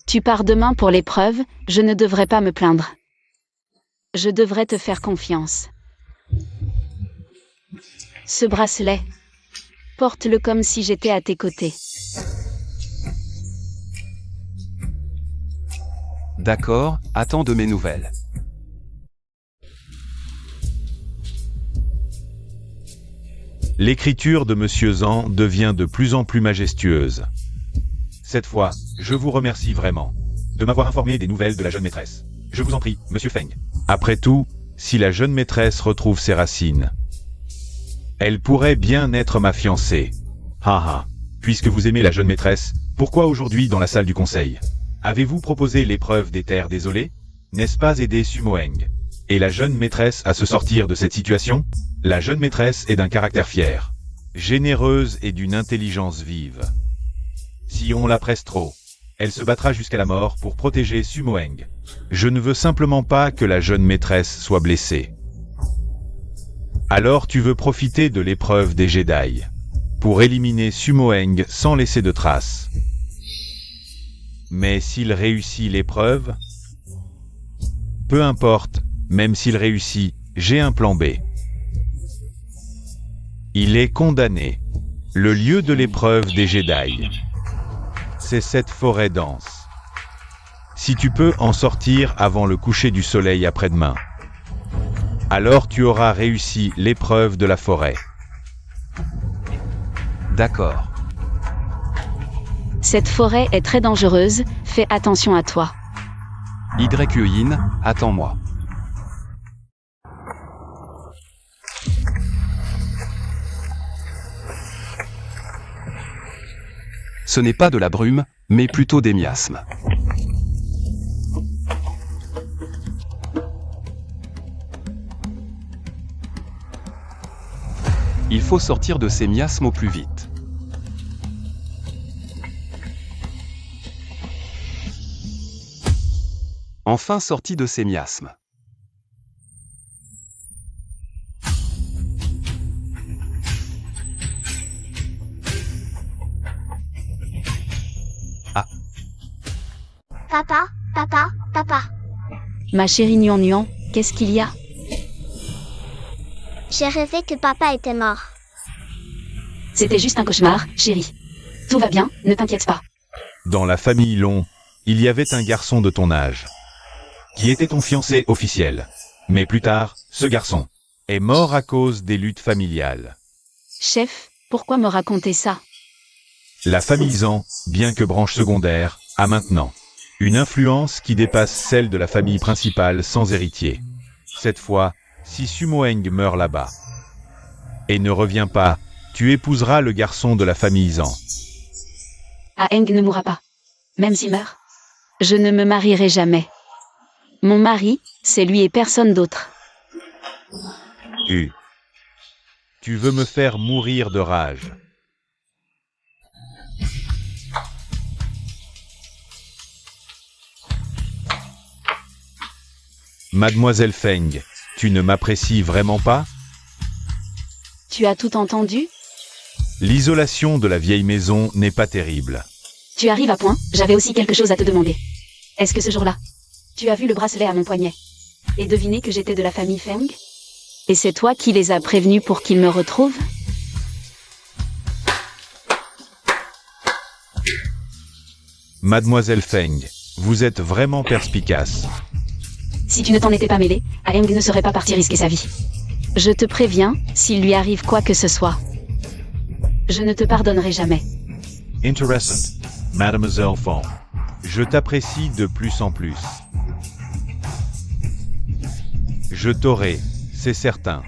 Tu pars demain pour l'épreuve, je ne devrais pas me plaindre. Je devrais te faire confiance. Ce bracelet, porte-le comme si j'étais à tes côtés. D'accord, attends de mes nouvelles. L'écriture de Monsieur Zhang devient de plus en plus majestueuse. Cette fois, je vous remercie vraiment de m'avoir informé des nouvelles de la jeune maîtresse. Je vous en prie, Monsieur Feng. Après tout, si la jeune maîtresse retrouve ses racines, elle pourrait bien être ma fiancée. Haha. Puisque vous aimez la jeune maîtresse, pourquoi aujourd'hui dans la salle du conseil? Avez-vous proposé l'épreuve des terres désolées? N'est-ce pas aider Sumoeng et la jeune maîtresse à se sortir de cette situation? La jeune maîtresse est d'un caractère fier, généreuse et d'une intelligence vive. Si on la presse trop, Elle se battra jusqu'à la mort pour protéger Sumoeng. Je ne veux simplement pas que la jeune maîtresse soit blessée. Alors tu veux profiter de l'épreuve des Jedi pour éliminer Sumoeng sans laisser de traces. Mais s'il réussit l'épreuve, peu importe, même s'il réussit, j'ai un plan B. Il est condamné. Le lieu de l'épreuve des Jedi, c'est cette forêt dense. Si tu peux en sortir avant le coucher du soleil après-demain, alors tu auras réussi l'épreuve de la forêt. D'accord. Cette forêt est très dangereuse, fais attention à toi. Yin, attends-moi. Ce n'est pas de la brume, mais plutôt des miasmes. Il faut sortir de ces miasmes au plus vite. Enfin sorti de ces miasmes. Ah. Papa, papa, papa. Ma chérie Nuan Nuan, qu'est-ce qu'il y a? J'ai rêvé que papa était mort. C'était juste un cauchemar, chérie. Tout va bien, ne t'inquiète pas. Dans la famille Long, il y avait un garçon de ton âge, qui était ton fiancé officiel. Mais plus tard, ce garçon est mort à cause des luttes familiales. Chef, pourquoi me raconter ça? La famille Zhang, bien que branche secondaire, a maintenant une influence qui dépasse celle de la famille principale sans héritier. Cette fois, si Sumoeng meurt là-bas et ne revient pas, tu épouseras le garçon de la famille Zhang. Aeng ne mourra pas. Même s'il meurt. Je ne me marierai jamais. Mon mari, c'est lui et personne d'autre. Tu veux me faire mourir de rage. Mademoiselle Feng, tu ne m'apprécies vraiment pas? Tu as tout entendu? L'isolation de la vieille maison n'est pas terrible. Tu arrives à point, j'avais aussi quelque chose à te demander. Est-ce que ce jour-là, tu as vu le bracelet à mon poignet et deviné que j'étais de la famille Feng? Et c'est toi qui les as prévenus pour qu'ils me retrouvent? Mademoiselle Feng, vous êtes vraiment perspicace. Si tu ne t'en étais pas mêlé, Aeng ne serait pas parti risquer sa vie. Je te préviens, s'il lui arrive quoi que ce soit, je ne te pardonnerai jamais. Intéressant, Mademoiselle Feng. Je t'apprécie de plus en plus. Je t'aurai, c'est certain.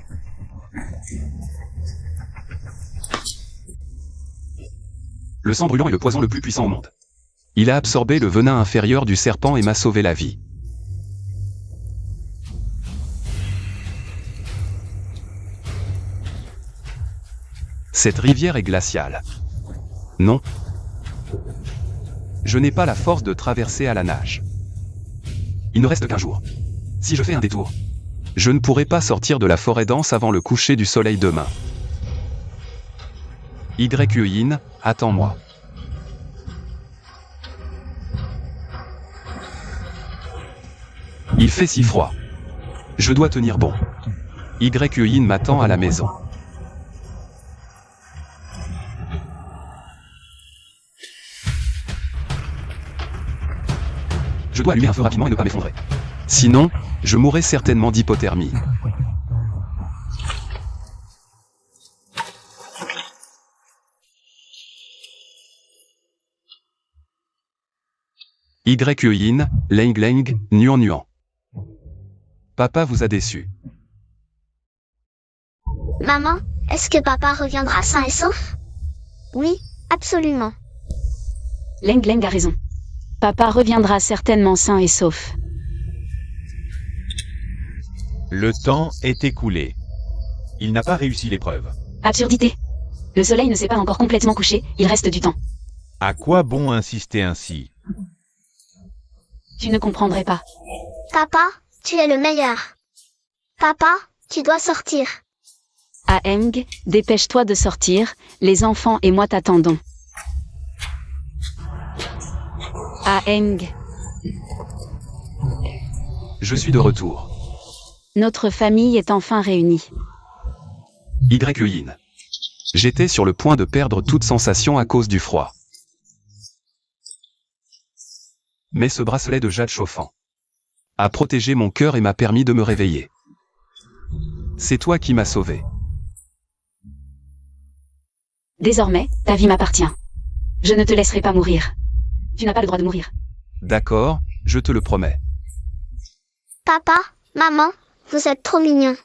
Le sang brûlant est le poison le plus puissant au monde. Il a absorbé le venin inférieur du serpent et m'a sauvé la vie. Cette rivière est glaciale. Non. Je n'ai pas la force de traverser à la nage. Il ne reste qu'un jour. Si je fais un détour, je ne pourrai pas sortir de la forêt dense avant le coucher du soleil demain. Yin, attends-moi. Il fait si froid. Je dois tenir bon. Yin m'attend à la maison. Je dois allumer un feu rapidement et ne pas m'effondrer. Sinon, je mourrai certainement d'hypothermie. Yin, Leng Leng, Nuan Nuan. Papa vous a déçu. Maman, est-ce que papa reviendra sain et sauf? Oui, absolument. Leng Leng a raison. Papa reviendra certainement sain et sauf. Le temps est écoulé. Il n'a pas réussi l'épreuve. Absurdité. Le soleil ne s'est pas encore complètement couché, il reste du temps. À quoi bon insister ainsi? Tu ne comprendrais pas. Papa, tu es le meilleur. Papa, tu dois sortir. Aeng, dépêche-toi de sortir, les enfants et moi t'attendons. Aeng, Je suis de retour. notre famille est enfin réunie. Yin. J'étais sur le point de perdre toute sensation à cause du froid. Mais ce bracelet de jade chauffant a protégé mon cœur et m'a permis de me réveiller. C'est toi qui m'as sauvé. Désormais, ta vie m'appartient. Je ne te laisserai pas mourir. Tu n'as pas le droit de mourir. D'accord, je te le promets. Papa, maman, vous êtes trop mignons.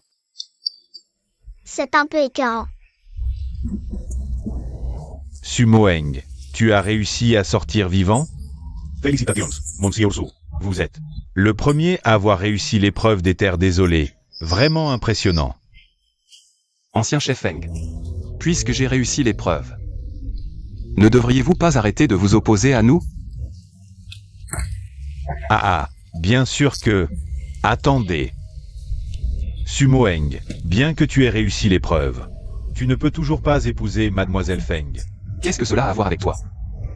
C'est un peu écœurant. Sumoeng, tu as réussi à sortir vivant? Félicitations, Monsieur Su. Vous êtes le premier à avoir réussi l'épreuve des terres désolées. Vraiment impressionnant. Ancien chef Feng. Puisque j'ai réussi l'épreuve, ne devriez-vous pas arrêter de vous opposer à nous? Bien sûr que... Attendez. Sumoeng, bien que tu aies réussi l'épreuve, tu ne peux toujours pas épouser Mademoiselle Feng. Qu'est-ce que cela a à voir avec toi?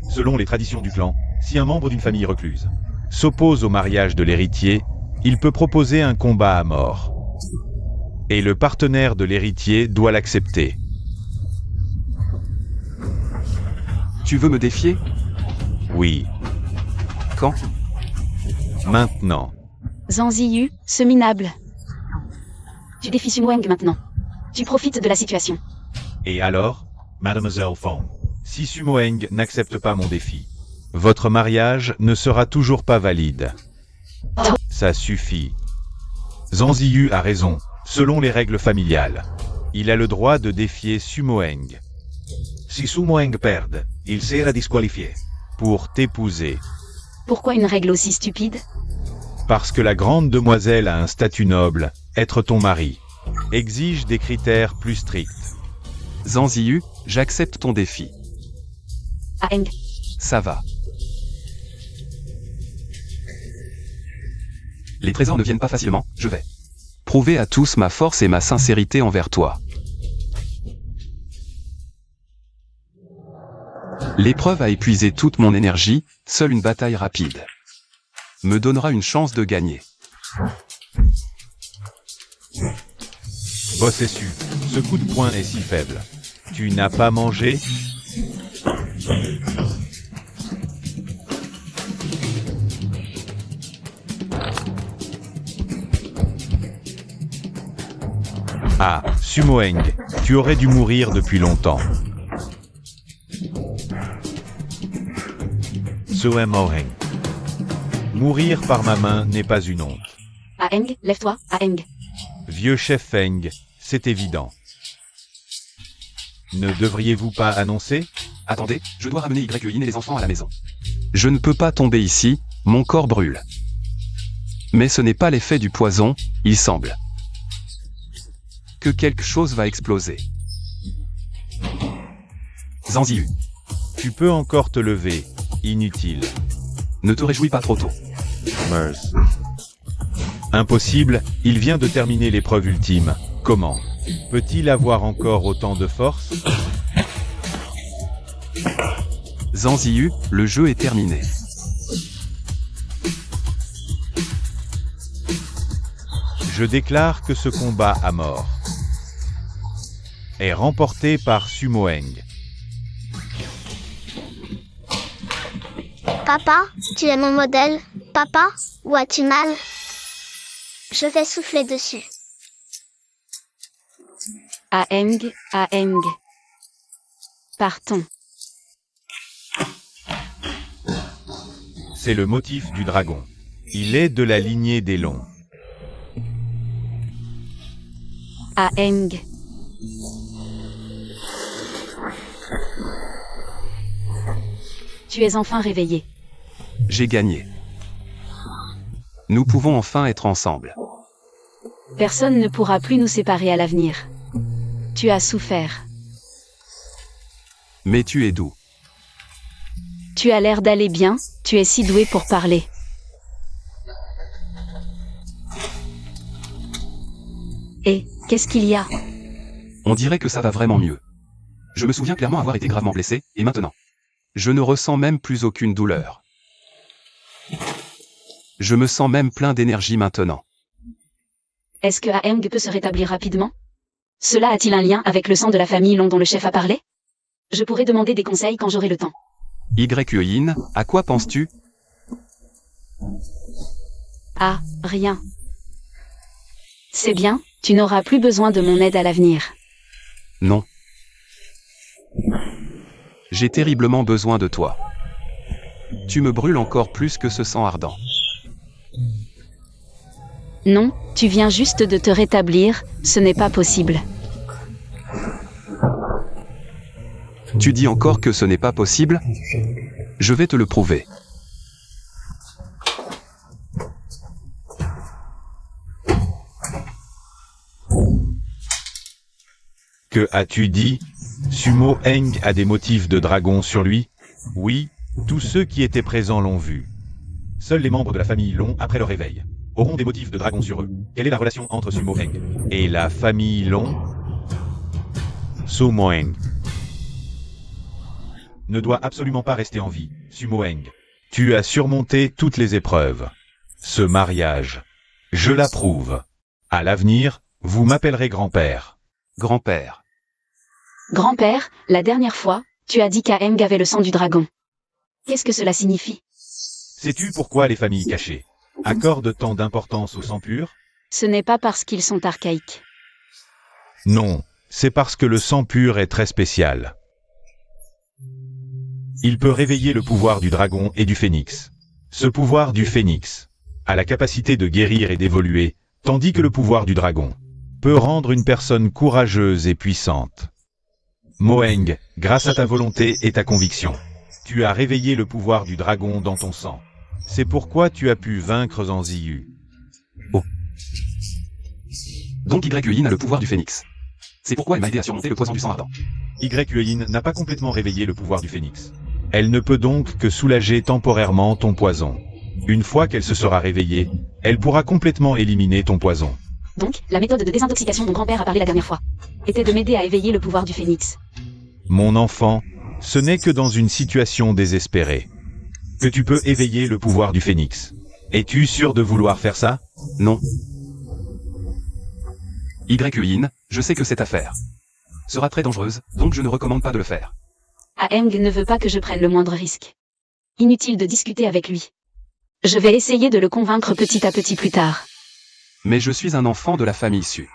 Selon les traditions du clan, si un membre d'une famille recluse s'oppose au mariage de l'héritier, il peut proposer un combat à mort. Et le partenaire de l'héritier doit l'accepter. Tu veux me défier? Oui, Quand? maintenant. Zhang Ziyu, ce minable. Tu défies Sumoeng maintenant. Tu profites de la situation. Et alors, Mademoiselle Feng, si Sumoeng n'accepte pas mon défi, votre mariage ne sera toujours pas valide. Ça suffit. Zhang Ziyu a raison, selon les règles familiales. Il a le droit de défier Sumoeng. Si Sumoeng perd, il sera disqualifié. Pour t'épouser. Pourquoi une règle aussi stupide? Parce que la grande demoiselle a un statut noble, être ton mari, exige des critères plus stricts. Zhang Ziyu, j'accepte ton défi. Aeng, Ça va. Les trésors ne viennent pas facilement, je vais prouver à tous ma force et ma sincérité envers toi. L'épreuve a épuisé toute mon énergie, seule une bataille rapide me donnera une chance de gagner. Bossessu, ce coup de poing est si faible. Tu n'as pas mangé? Sumoeng, tu aurais dû mourir depuis longtemps. Sumoeng. Mourir par ma main n'est pas une honte. Aeng, lève-toi, Aeng. Vieux chef Feng, c'est évident. Ne devriez-vous pas annoncer? Attendez, je dois ramener Yin et les enfants à la maison. Je ne peux pas tomber ici, mon corps brûle. Mais ce n'est pas l'effet du poison, il semble que quelque chose va exploser. Zhang Ziyu, Tu peux encore te lever, inutile. ne te réjouis pas trop tôt. Impossible, il vient de terminer l'épreuve ultime. Comment peut-il avoir encore autant de force? Zhang Ziyu, le jeu est terminé. Je déclare que ce combat à mort est remporté par Sumoeng. Papa, tu es mon modèle. Papa, où as-tu mal? Je vais souffler dessus. Aeng, Aeng. Partons. C'est le motif du dragon. Il est de la lignée des Longs. Aeng. Tu es enfin réveillé. J'ai gagné. Nous pouvons enfin être ensemble. Personne ne pourra plus nous séparer à l'avenir. Tu as souffert. Mais tu es doux. Tu as l'air d'aller bien, tu es si doué pour parler. Et, qu'est-ce qu'il y a? On dirait que ça va vraiment mieux. Je me souviens clairement avoir été gravement blessé, et maintenant, je ne ressens même plus aucune douleur. Je me sens même plein d'énergie maintenant. Est-ce que Aang peut se rétablir rapidement? Cela a-t-il un lien avec le sang de la famille Long dont le chef a parlé? Je pourrais demander des conseils quand j'aurai le temps. Yin, à quoi penses-tu? Ah, rien. C'est bien, tu n'auras plus besoin de mon aide à l'avenir. Non. J'ai terriblement besoin de toi. Tu me brûles encore plus que ce sang ardent. Non, tu viens juste de te rétablir, ce n'est pas possible. Tu dis encore que ce n'est pas possible? Je vais te le prouver. Que as-tu dit? Sumo Aang a des motifs de dragon sur lui? Oui, tous ceux qui étaient présents l'ont vu. Seuls les membres de la famille Long, après leur réveil, auront des motifs de dragon sur eux. Quelle est la relation entre Sumo Aang et la famille Long? Sumo Aang ne doit absolument pas rester en vie. Sumo Aang, tu as surmonté toutes les épreuves. Ce mariage, je l'approuve. À l'avenir, vous m'appellerez grand-père. Grand-père. Grand-père, la dernière fois, tu as dit qu'Aang avait le sang du dragon. Qu'est-ce que cela signifie? Sais-tu pourquoi les familles cachées accordent tant d'importance au sang pur? Ce n'est pas parce qu'ils sont archaïques. Non, c'est parce que le sang pur est très spécial. Il peut réveiller le pouvoir du dragon et du phénix. Ce pouvoir du phénix a la capacité de guérir et d'évoluer, tandis que le pouvoir du dragon peut rendre une personne courageuse et puissante. Moeng, grâce à ta volonté et ta conviction, tu as réveillé le pouvoir du dragon dans ton sang. C'est pourquoi tu as pu vaincre Zanziyu. Oh. Donc Yin a le pouvoir du phénix. C'est pourquoi elle m'a aidé à surmonter le poison du sang ardent. Yin n'a pas complètement réveillé le pouvoir du phénix. Elle ne peut donc que soulager temporairement ton poison. Une fois qu'elle se sera réveillée, elle pourra complètement éliminer ton poison. Donc, la méthode de désintoxication dont grand-père a parlé la dernière fois était de m'aider à éveiller le pouvoir du phénix. Mon enfant, ce n'est que dans une situation désespérée que tu peux éveiller le pouvoir du phénix. Es-tu sûr de vouloir faire ça? Non. Yin, je sais que cette affaire sera très dangereuse, donc je ne recommande pas de le faire. Aang ne veut pas que je prenne le moindre risque. Inutile de discuter avec lui. Je vais essayer de le convaincre petit à petit plus tard. Mais je suis un enfant de la famille Su.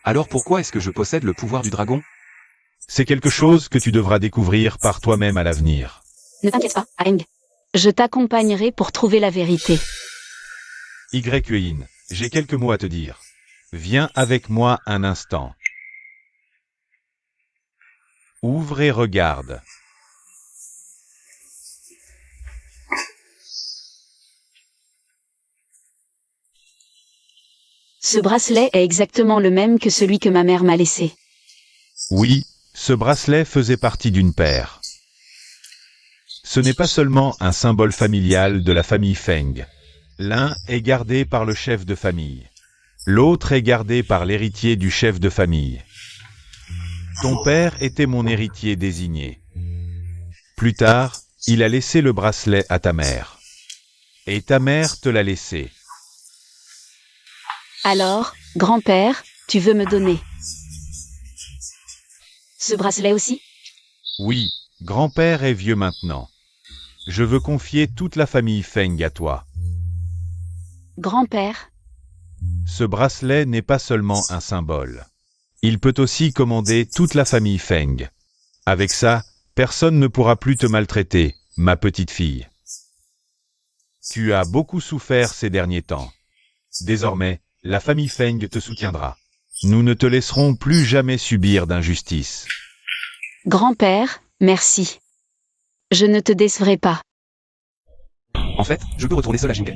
Alors pourquoi est-ce que je possède le pouvoir du dragon? C'est quelque chose que tu devras découvrir par toi-même à l'avenir. Ne t'inquiète pas, Aang. Je t'accompagnerai pour trouver la vérité. Yin, j'ai quelques mots à te dire. Viens avec moi un instant. Ouvre et regarde. Ce bracelet est exactement le même que celui que ma mère m'a laissé. Oui, ce bracelet faisait partie d'une paire. Ce n'est pas seulement un symbole familial de la famille Feng. L'un est gardé par le chef de famille. L'autre est gardé par l'héritier du chef de famille. Ton père était mon héritier désigné. Plus tard, il a laissé le bracelet à ta mère. Et ta mère te l'a laissé. Alors, grand-père, tu veux me donner ce bracelet aussi? Oui, grand-père est vieux maintenant. Je veux confier toute la famille Feng à toi. Grand-père, Ce bracelet n'est pas seulement un symbole. Il peut aussi commander toute la famille Feng. Avec ça, personne ne pourra plus te maltraiter, ma petite fille. Tu as beaucoup souffert ces derniers temps. Désormais, la famille Feng te soutiendra. Nous ne te laisserons plus jamais subir d'injustice. grand-père, merci. Je ne te décevrai pas. En fait, je peux retourner seul à Jinke.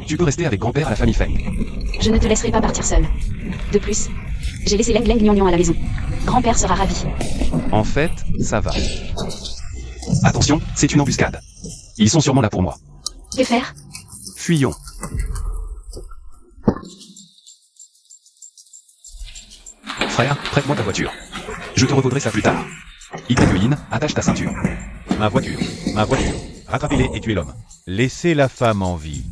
Tu peux rester avec grand-père à la famille Feng. Je ne te laisserai pas partir seul. De plus, j'ai laissé Leng Leng Nian à la maison. Grand-père sera ravi. En fait, ça va. Attention, c'est une embuscade. Ils sont sûrement là pour moi. Que faire? Fuyons. frère, prête-moi ta voiture. Je te revaudrai ça plus tard. Yin, attache ta ceinture. Ma voiture. Ma voiture. Rattrapez-les et tuez l'homme. Laissez la femme en vie.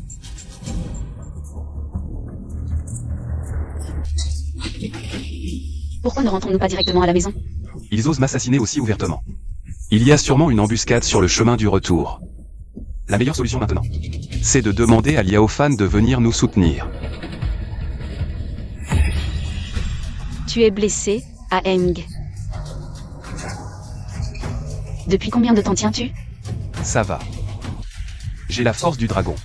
Pourquoi ne rentrons-nous pas directement à la maison? Ils osent m'assassiner aussi ouvertement. Il y a sûrement une embuscade sur le chemin du retour. La meilleure solution maintenant, c'est de demander à Liao Fan de venir nous soutenir. Tu es blessé, à Eng. Depuis combien de temps tiens-tu? Ça va. J'ai la force du dragon.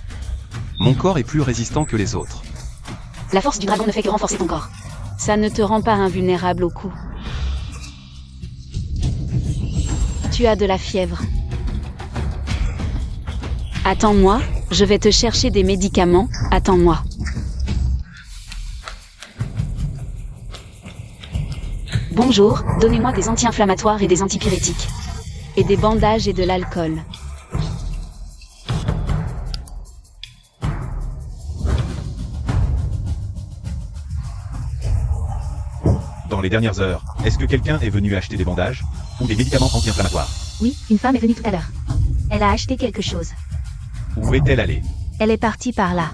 Mon corps est plus résistant que les autres. La force du dragon ne fait que renforcer ton corps. Ça ne te rend pas invulnérable au coup. Tu as de la fièvre. Attends-moi, je vais te chercher des médicaments, attends-moi. Bonjour, donnez-moi des anti-inflammatoires et des antipyrétiques. Et des bandages et de l'alcool. Dans les dernières heures, est-ce que quelqu'un est venu acheter des bandages ou des médicaments anti-inflammatoires? Oui, une femme est venue tout à l'heure. Elle a acheté quelque chose. Où est-elle allée? Elle est partie par là.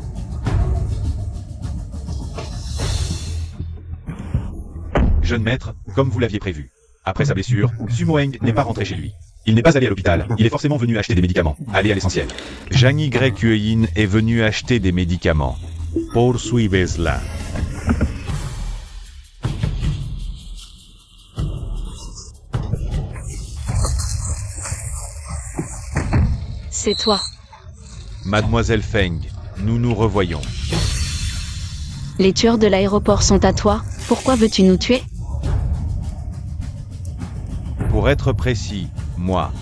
Jeune maître, comme vous l'aviez prévu. Après sa blessure, Sumo Eng n'est pas rentré chez lui. Il n'est pas allé à l'hôpital, il est forcément venu acheter des médicaments. Allez à l'essentiel. Zhang Yin est venu acheter des médicaments. Poursuivez-la. C'est toi. Mademoiselle Feng, nous nous revoyons. Les tueurs de l'aéroport sont à toi, pourquoi veux-tu nous tuer? Pour être précis, moi.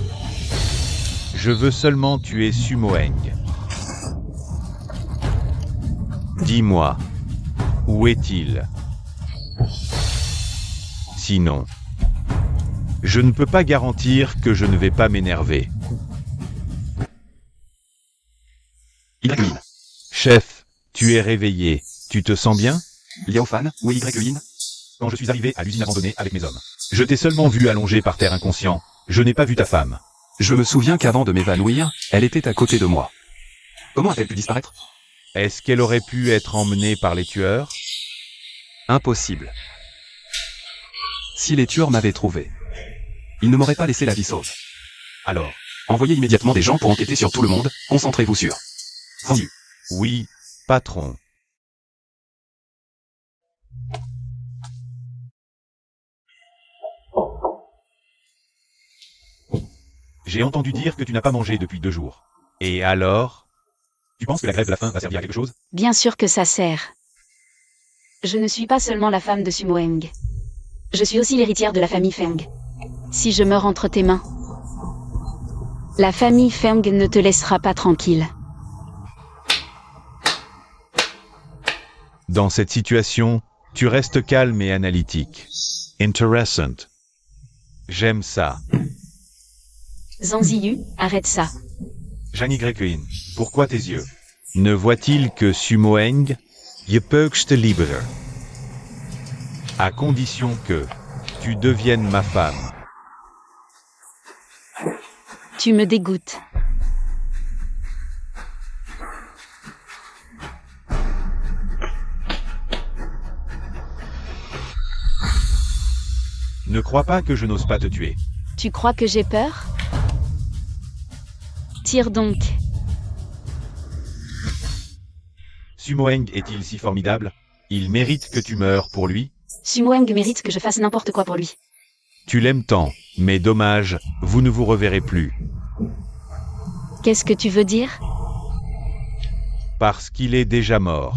Je veux seulement tuer Sumo Eng. Dis-moi, où est-il? Sinon, je ne peux pas garantir que je ne vais pas m'énerver. Yin. Chef, tu es réveillé. Tu te sens bien? Liao Fan, où est Yin? Quand je suis arrivé à l'usine abandonnée avec mes hommes. Je t'ai seulement vu allongé par terre inconscient. Je n'ai pas vu ta femme. Je me souviens qu'avant de m'évanouir, elle était à côté de moi. Comment a-t-elle pu disparaître? Est-ce qu'elle aurait pu être emmenée par les tueurs? Impossible. Si les tueurs m'avaient trouvé, ils ne m'auraient pas laissé la vie sauve. Alors, Envoyez immédiatement des gens pour enquêter sur tout le monde, concentrez-vous sur. Vendu. oui, patron. J'ai entendu dire que tu n'as pas mangé depuis 2 jours. Et alors? Tu penses que la grève de la faim va servir à quelque chose? Bien sûr que ça sert. Je ne suis pas seulement la femme de Sumo Eng. Je suis aussi l'héritière de la famille Feng. Si je meurs entre tes mains, la famille Feng ne te laissera pas tranquille. Dans cette situation, tu restes calme et analytique. Interessant. J'aime ça. Zhang Ziyu, arrête ça. Zhang Yin, pourquoi tes yeux? Ne voit-il que Sumo Eng? Je peux-je libérer. À condition que tu deviennes ma femme. Tu me dégoûtes. Ne crois pas que je n'ose pas te tuer. Tu crois que j'ai peur? Tire donc. Sumo Eng est-il si formidable? Il mérite que tu meures pour lui? Sumo Eng mérite que je fasse n'importe quoi pour lui. Tu l'aimes tant, mais dommage, vous ne vous reverrez plus. Qu'est-ce que tu veux dire? Parce qu'il est déjà mort.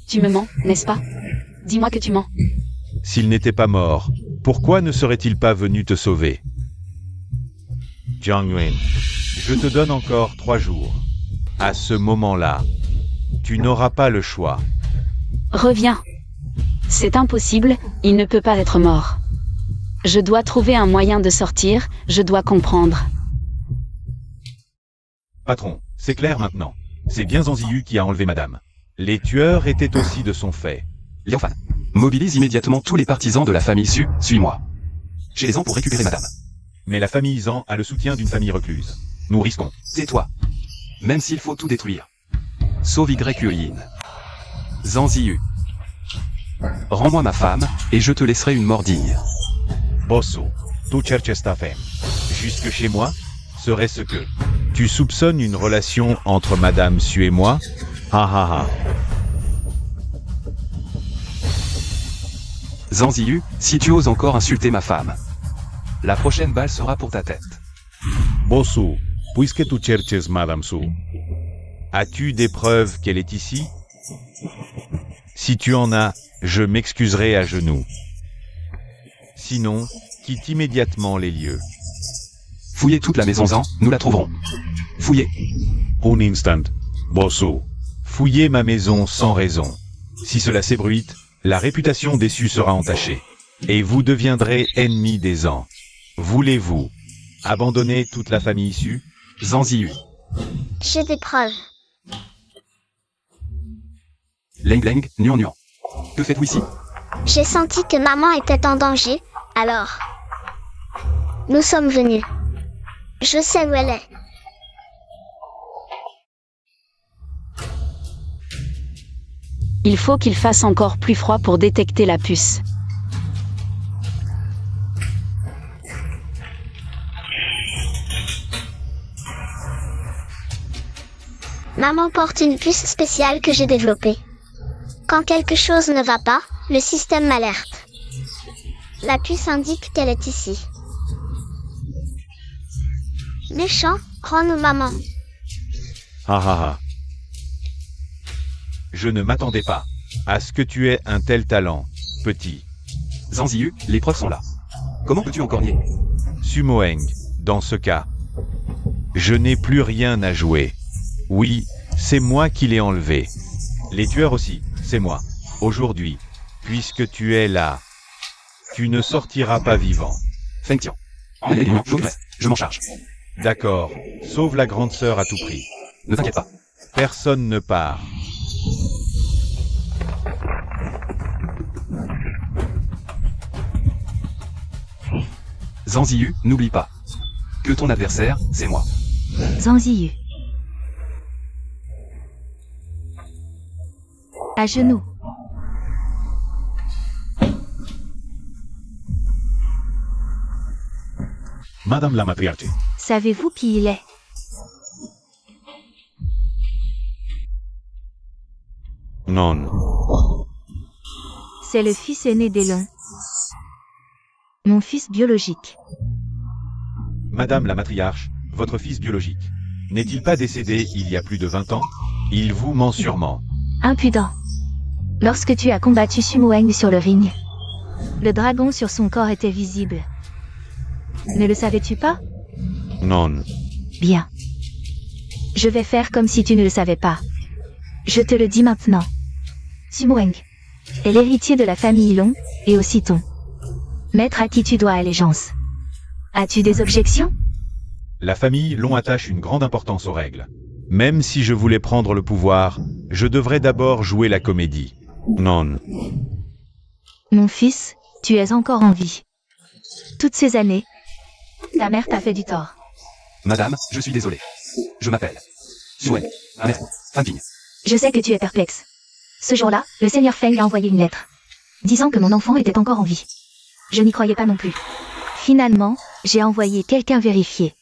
Tu me mens, n'est-ce pas? Dis-moi que tu mens. S'il n'était pas mort, pourquoi ne serait-il pas venu te sauver? Zhang Yin, je te donne encore 3 jours. À ce moment-là, tu n'auras pas le choix. Reviens. C'est impossible, il ne peut pas être mort. Je dois trouver un moyen de sortir, je dois comprendre. Patron, c'est clair maintenant. C'est bien Zanziyu qui a enlevé madame. Les tueurs étaient aussi de son fait. Lianfan. Mobilise immédiatement tous les partisans de la famille Su, suis-moi. J'ai les ans pour récupérer madame. Mais la famille Zan a le soutien d'une famille recluse. Nous risquons. Tais-toi. Même s'il faut tout détruire. Sauve Yin. Zanziyu. Rends-moi ma femme, et je te laisserai une mort digne. Bosso, tu cherches ta femme. Jusque chez moi? Serait-ce que tu soupçonnes une relation entre madame Su et moi? Ha ha ha. Zanziyu, si tu oses encore insulter ma femme, la prochaine balle sera pour ta tête. Bosso, puisque tu cherches madame Su, as-tu des preuves qu'elle est ici? Si tu en as, je m'excuserai à genoux. Sinon, quitte immédiatement les lieux. Fouillez toute la maison Zan, nous la trouverons. Fouillez. Un instant. Bosso. Fouillez ma maison sans raison. Si cela s'ébruite, la réputation des Su sera entachée. Et vous deviendrez ennemis des Zan. Voulez-vous abandonner toute la famille Su? Zanziyu. J'ai des preuves. Leng Leng, Nuan Nuan. Que faites-vous ici? J'ai senti que maman était en danger, alors nous sommes venus. Je sais où elle est. Il faut qu'il fasse encore plus froid pour détecter la puce. Maman porte une puce spéciale que j'ai développée. Quand quelque chose ne va pas, le système m'alerte. La puce indique qu'elle est ici. Méchant, rends-nous maman. Ha ha ha. Je ne m'attendais pas à ce que tu aies un tel talent, petit. Zanziyu, les preuves sont là. Comment peux-tu encore nier? Sumoeng, dans ce cas, je n'ai plus rien à jouer. Oui, c'est moi qui l'ai enlevé. Les tueurs aussi, c'est moi. Aujourd'hui, puisque tu es là, tu ne sortiras pas vivant. Feng Tian. Je m'en charge. D'accord, sauve la grande sœur à tout prix. Ne t'inquiète pas. Personne ne part. Zanziyu, n'oublie pas que ton adversaire, c'est moi. Zanziyu. À genoux. Madame la matriarche. Savez-vous qui il est? Non. C'est le fils aîné d'Elon. Mon fils biologique. Madame la matriarche, votre fils biologique, n'est-il pas décédé il y a plus de 20 ans? Il vous ment sûrement. Impudent. Lorsque tu as combattu Sumoeng sur le ring, le dragon sur son corps était visible. Ne le savais-tu pas? Non. Bien. Je vais faire comme si tu ne le savais pas. Je te le dis maintenant. Sumoeng est l'héritier de la famille Long, et aussi ton maître à qui tu dois allégeance. As-tu des objections? La famille Long attache une grande importance aux règles. Même si je voulais prendre le pouvoir, je devrais d'abord jouer la comédie. Non. Mon fils, tu es encore en vie. Toutes ces années, ta mère t'a fait du tort. Madame, je suis désolé. Je m'appelle Suen, ma mère, Fan Ping. Je sais que tu es perplexe. Ce jour-là, le seigneur Feng a envoyé une lettre, disant que mon enfant était encore en vie. Je n'y croyais pas non plus. Finalement, j'ai envoyé quelqu'un vérifier.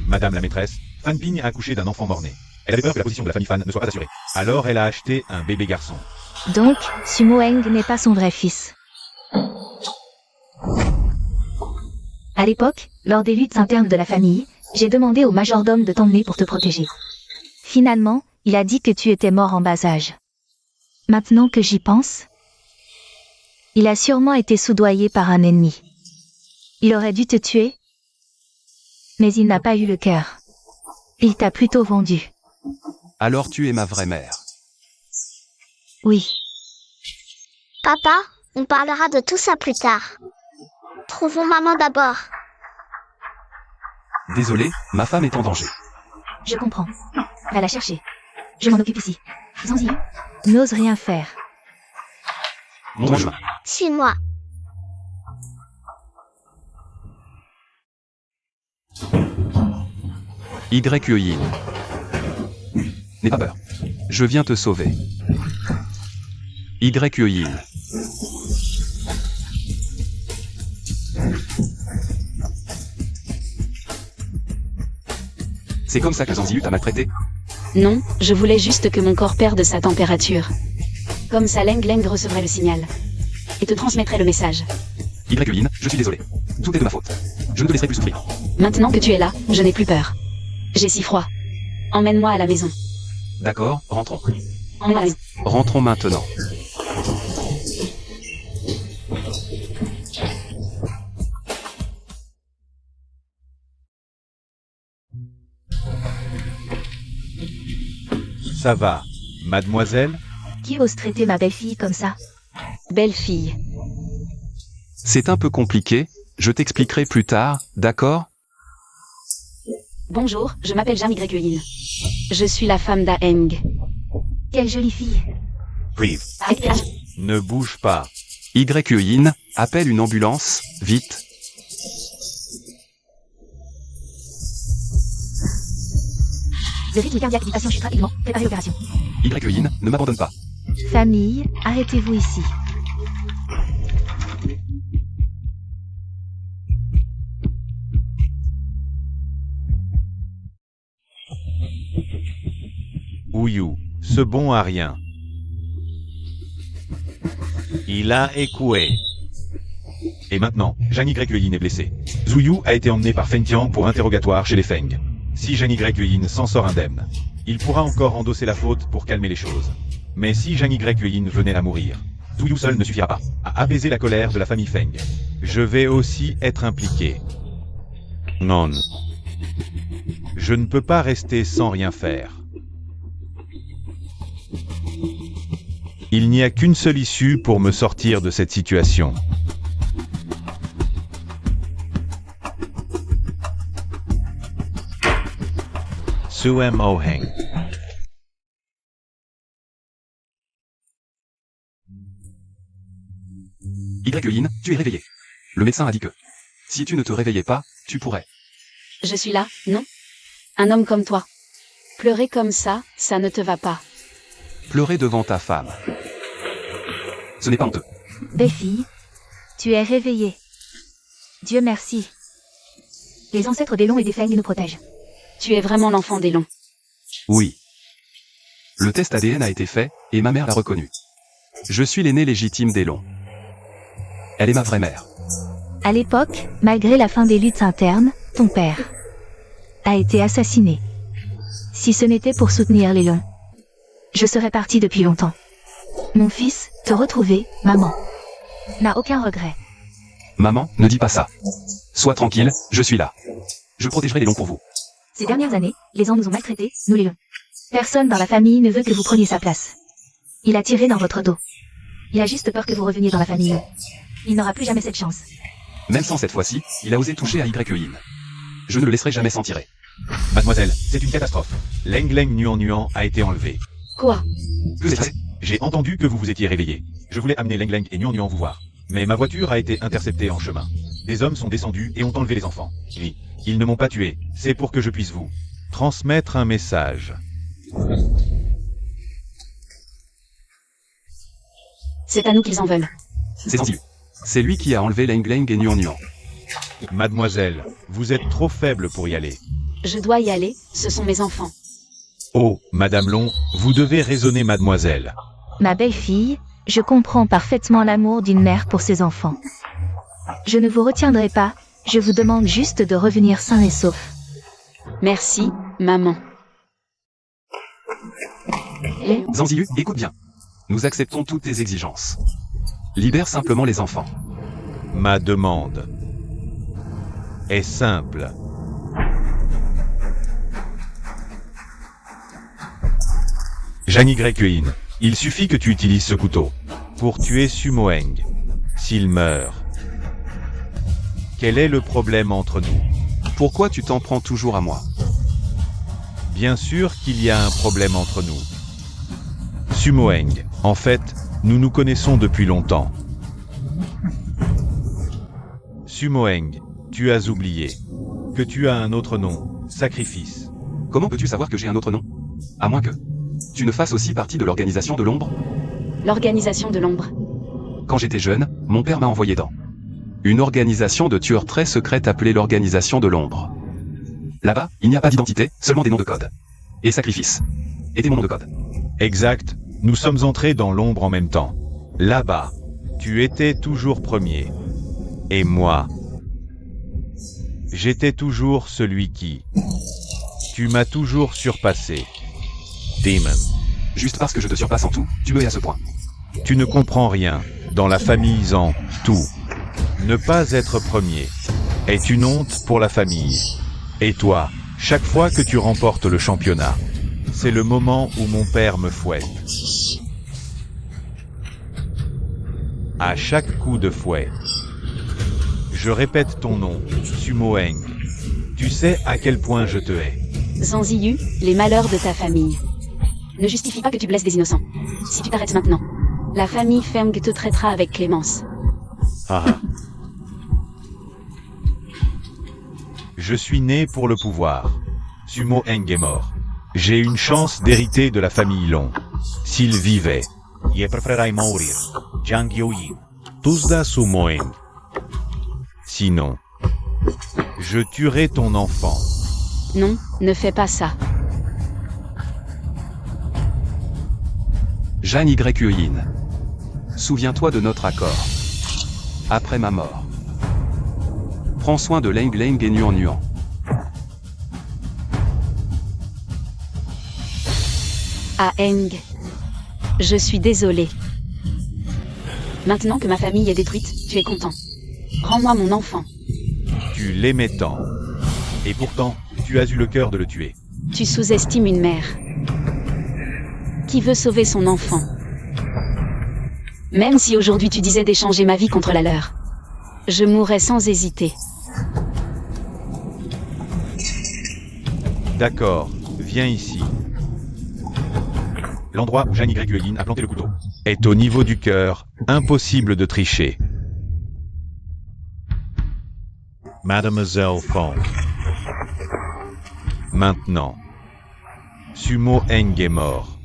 Madame la maîtresse, Fan Ping a accouché d'un enfant mort-né. Elle avait peur que la position de la famille Fan ne soit pas assurée. Alors elle a acheté un bébé garçon. Donc, Sumoeng n'est pas son vrai fils. À l'époque, lors des luttes internes de la famille, j'ai demandé au majordome de t'emmener pour te protéger. Finalement, il a dit que tu étais mort en bas âge. Maintenant que j'y pense, il a sûrement été soudoyé par un ennemi. Il aurait dû te tuer, mais il n'a pas eu le cœur. Il t'a plutôt vendu. Alors tu es ma vraie mère. Oui. Papa, on parlera de tout ça plus tard. Trouvons maman d'abord. Désolé, ma femme est en danger. Je comprends. Va la chercher. Je m'en occupe ici. Zanzi n'ose rien faire. Montre mon chemin. Suis-moi. Y-Yin. N'aie pas peur. Je viens te sauver. Y-Yin. C'est comme ça que Zanziu t'a maltraité? Non, je voulais juste que mon corps perde sa température. Comme ça Leng Leng recevrait le signal. Et te transmettrait le message. Y-Yin, je suis désolé. Tout est de ma faute. Je ne te laisserai plus souffrir. Maintenant que tu es là, je n'ai plus peur. J'ai si froid. Emmène-moi à la maison. D'accord, rentrons. Emmène-moi à la maison. Rentrons maintenant. Ça va, mademoiselle? Qui ose traiter ma belle-fille comme ça? Belle fille. C'est un peu compliqué, je t'expliquerai plus tard, d'accord? Bonjour, je m'appelle Zhang Y-Yin. Je suis la femme d'Aeng. Quelle jolie fille. Prive. Ne bouge pas. Y-Yin, appelle une ambulance, vite. Le rythme cardiaque du patient chute rapidement. Préparez l'opération. Y-Yin, ne m'abandonne pas. Famille, arrêtez-vous ici. Ouyou, ce bon à rien. Il a écoué. Et maintenant, Zhang Y-Yin est blessé. Zuyu a été emmené par Feng Tian pour interrogatoire chez les Feng. Si Zhang Y-Yin s'en sort indemne, il pourra encore endosser la faute pour calmer les choses. Mais si Zhang Y-Yin venait à mourir, Zuyu seul ne suffira pas à apaiser la colère de la famille Feng. Je vais aussi être impliqué. Non. Je ne peux pas rester sans rien faire. Il n'y a qu'une seule issue pour me sortir de cette situation. Suem Oheng. Y-Yin, tu es réveillé. Le médecin a dit que si tu ne te réveillais pas, tu pourrais. Je suis là, non? Un homme comme toi. Pleurer comme ça ne te va pas. Pleurer devant ta femme. Ce n'est pas honteux. Belle-fille, tu es réveillée. Dieu merci. Les ancêtres des Longs et des Feng nous protègent. Tu es vraiment l'enfant des Longs. Oui. Le test ADN a été fait, et ma mère l'a reconnu. Je suis l'aîné légitime des Longs. Elle est ma vraie mère. À l'époque, malgré la fin des luttes internes, ton père a été assassiné. Si ce n'était pour soutenir les Longs, je serais parti depuis longtemps. Mon fils, te retrouver, maman, n'a aucun regret. Maman, ne dis pas ça. Sois tranquille, je suis là. Je protégerai les Longs pour vous. Ces dernières années, les gens nous ont maltraités, nous les Longs. Personne dans la famille ne veut que vous preniez sa place. Il a tiré dans votre dos. Il a juste peur que vous reveniez dans la famille. Il n'aura plus jamais cette chance. Même sans cette fois-ci, il a osé toucher à Y-Yin. Je ne le laisserai jamais s'en tirer. Mademoiselle, c'est une catastrophe. Leng Leng Nuan Nuan a été enlevé. Quoi? Que s'est passé? J'ai entendu que vous vous étiez réveillé. Je voulais amener Leng Leng et Nuan Nuan vous voir. Mais ma voiture a été interceptée en chemin. Des hommes sont descendus et ont enlevé les enfants. Oui, ils ne m'ont pas tué. C'est pour que je puisse vous transmettre un message. C'est à nous qu'ils en veulent. C'est Zanziu. C'est lui qui a enlevé Leng Leng et Nuan Nuan. Mademoiselle, vous êtes trop faible pour y aller. Je dois y aller, ce sont mes enfants. Oh, Madame Long, vous devez raisonner mademoiselle. Ma belle-fille, je comprends parfaitement l'amour d'une mère pour ses enfants. Je ne vous retiendrai pas, je vous demande juste de revenir sain et sauf. Merci, maman. Zanziu, écoute bien. Nous acceptons toutes tes exigences. Libère simplement les enfants. Ma demande est simple. Zhang Y-Yin, il suffit que tu utilises ce couteau pour tuer Sumoeng. S'il meurt, quel est le problème entre nous? Pourquoi tu t'en prends toujours à moi? Bien sûr qu'il y a un problème entre nous. Sumoeng, en fait, nous nous connaissons depuis longtemps. Sumoeng, tu as oublié que tu as un autre nom, Sacrifice. Comment peux-tu savoir que j'ai un autre nom? À moins que tu ne fasses aussi partie de l'organisation de l'ombre? L'organisation de l'ombre. Quand j'étais jeune, mon père m'a envoyé dans une organisation de tueurs très secrète appelée l'organisation de l'ombre. Là-bas, il n'y a pas d'identité, seulement des noms de code. Et Sacrifice était mon nom de code. Exact, nous sommes entrés dans l'ombre en même temps. Là-bas, tu étais toujours premier. Et moi, j'étais toujours celui qui... Tu m'as toujours surpassé. Demon. Juste parce que je te surpasse en tout, tu me hais à ce point. Tu ne comprends rien. Dans la famille en tout. Ne pas être premier est une honte pour la famille. Et toi, chaque fois que tu remportes le championnat, c'est le moment où mon père me fouette. À chaque coup de fouet, je répète ton nom, Sumoeng. Tu sais à quel point je te hais. Zanziyu, les malheurs de ta famille ne justifient pas que tu blesses des innocents. Si tu t'arrêtes maintenant, la famille Feng te traitera avec clémence. Ah. Je suis né pour le pouvoir. Sumoeng est mort. J'ai une chance d'hériter de la famille Long. S'il vivait, je préférerais mourir. Jiang Yuyin. Tuzda Sumoeng. Sinon, je tuerai ton enfant. Non, ne fais pas ça. Jeanne Yuyin. Souviens-toi de notre accord. Après ma mort. Prends soin de Leng Leng et Nuan Nuan. Ah Eng. Je suis désolé. Maintenant que ma famille est détruite, tu es content. Rends-moi mon enfant. Tu l'aimais tant. Et pourtant, tu as eu le cœur de le tuer. Tu sous-estimes une mère qui veut sauver son enfant. Même si aujourd'hui tu disais d'échanger ma vie contre la leur, je mourrais sans hésiter. D'accord, viens ici. L'endroit où Jeanne Yuyin a planté le couteau est au niveau du cœur, impossible de tricher. Mademoiselle Fong. Maintenant, Sumoeng est mort.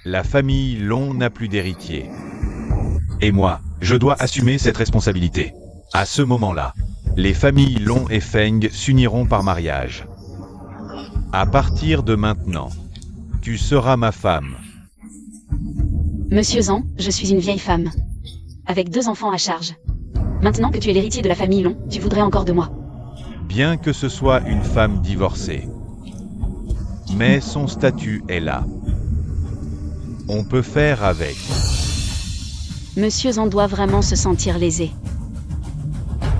La famille Long n'a plus d'héritier. Et moi, je dois assumer cette responsabilité. À ce moment-là, les familles Long et Feng s'uniront par mariage. À partir de maintenant, tu seras ma femme. Monsieur Zhang, je suis une vieille femme, avec 2 enfants à charge. Maintenant que tu es l'héritier de la famille Long, tu voudrais encore de moi. Bien que ce soit une femme divorcée. Mais son statut est là. On peut faire avec. Monsieur Zhang doit vraiment se sentir lésé.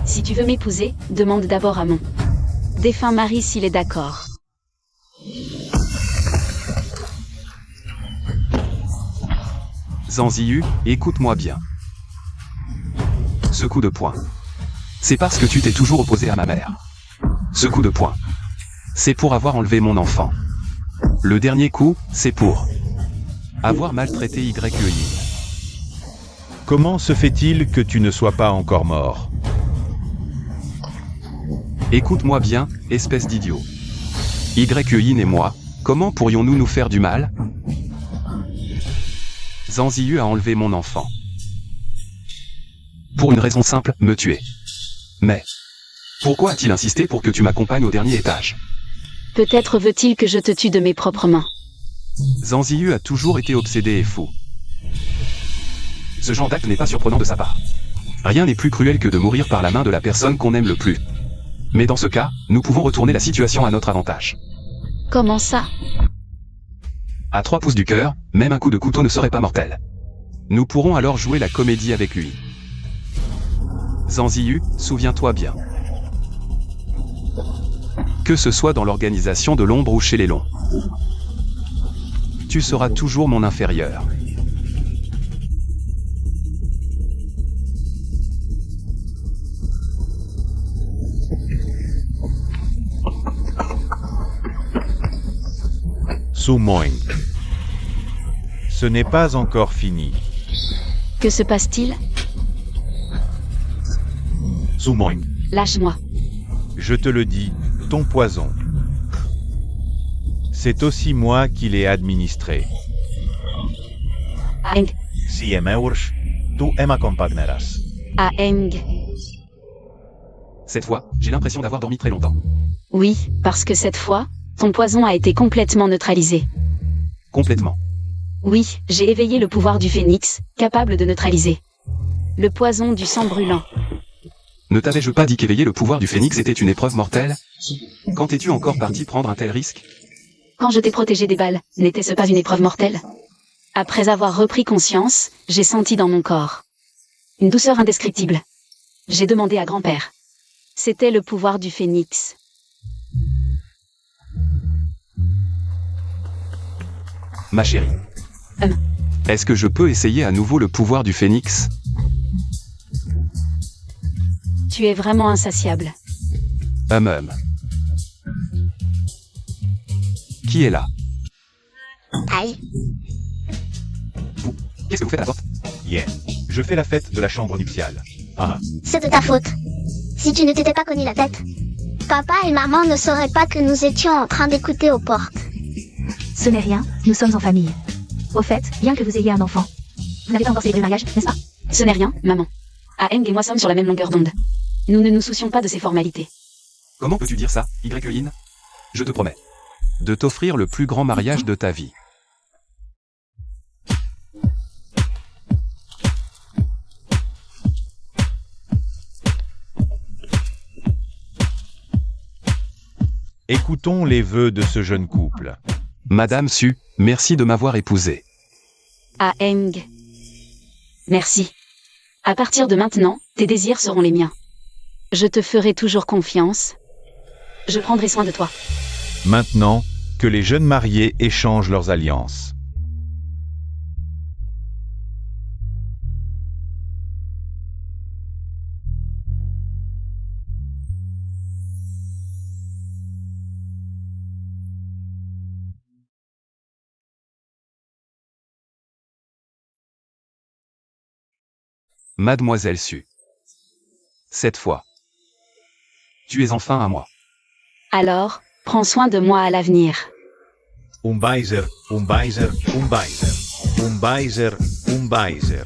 Si tu veux m'épouser, demande d'abord à mon défunt mari s'il est d'accord. Zanziyu, écoute-moi bien. Ce coup de poing. C'est parce que tu t'es toujours opposé à ma mère. Ce coup de poing. C'est pour avoir enlevé mon enfant. Le dernier coup, c'est pour avoir maltraité Yuyin. Comment se fait-il que tu ne sois pas encore mort? Écoute-moi bien, espèce d'idiot. Yuyin et moi, comment pourrions-nous nous faire du mal? Zanziyu a enlevé mon enfant. Pour une raison simple, me tuer. Mais pourquoi a-t-il insisté pour que tu m'accompagnes au dernier étage? Peut-être veut-il que je te tue de mes propres mains. Zanziyu a toujours été obsédé et fou. Ce genre d'acte n'est pas surprenant de sa part. Rien n'est plus cruel que de mourir par la main de la personne qu'on aime le plus. Mais dans ce cas, nous pouvons retourner la situation à notre avantage. Comment ça? À 3 pouces du cœur, même un coup de couteau ne serait pas mortel. Nous pourrons alors jouer la comédie avec lui. Zanziyu, souviens-toi bien. Que ce soit dans l'organisation de l'ombre ou chez les Longs. Tu seras toujours mon inférieur. Sumoing. Ce n'est pas encore fini. Que se passe-t-il? Sumoing. Lâche-moi. Je te le dis, ton poison. C'est aussi moi qui l'ai administré. Aeng. Si emme urși, tu ema compagneras. Aeng. Cette fois, j'ai l'impression d'avoir dormi très longtemps. Oui, parce que cette fois, ton poison a été complètement neutralisé. Complètement. Oui, j'ai éveillé le pouvoir du phénix, capable de neutraliser le poison du sang brûlant. Ne t'avais-je pas dit qu'éveiller le pouvoir du phénix était une épreuve mortelle? Quand es-tu encore parti prendre un tel risque? Quand je t'ai protégé des balles, n'était-ce pas une épreuve mortelle? Après avoir repris conscience, j'ai senti dans mon corps une douceur indescriptible. J'ai demandé à grand-père. C'était le pouvoir du phénix. Ma chérie. Est-ce que je peux essayer à nouveau le pouvoir du phénix? Tu es vraiment insatiable. Qui est là? Aïe. Qu'est-ce que vous faites à la porte? Yeah. Je fais la fête de la chambre nuptiale. Ah. C'est de ta faute. Si tu ne t'étais pas cogné la tête, papa et maman ne sauraient pas que nous étions en train d'écouter aux portes. Ce n'est rien, nous sommes en famille. Au fait, bien que vous ayez un enfant, vous n'avez pas encore célébré le mariage, n'est-ce pas? Ce n'est rien, maman. Aeng et moi sommes sur la même longueur d'onde. Nous ne nous soucions pas de ces formalités. Comment peux-tu dire ça, Yin? Je te promets de t'offrir le plus grand mariage de ta vie. Écoutons les vœux de ce jeune couple. Madame Su, merci de m'avoir épousé. Aeng. Merci. À partir de maintenant, tes désirs seront les miens. Je te ferai toujours confiance. Je prendrai soin de toi. Maintenant, que les jeunes mariés échangent leurs alliances. Mademoiselle Su. Cette fois, tu es enfin à moi. Alors, prends soin de moi à l'avenir. Un baiser, un baiser, un baiser. Un baiser, un baiser.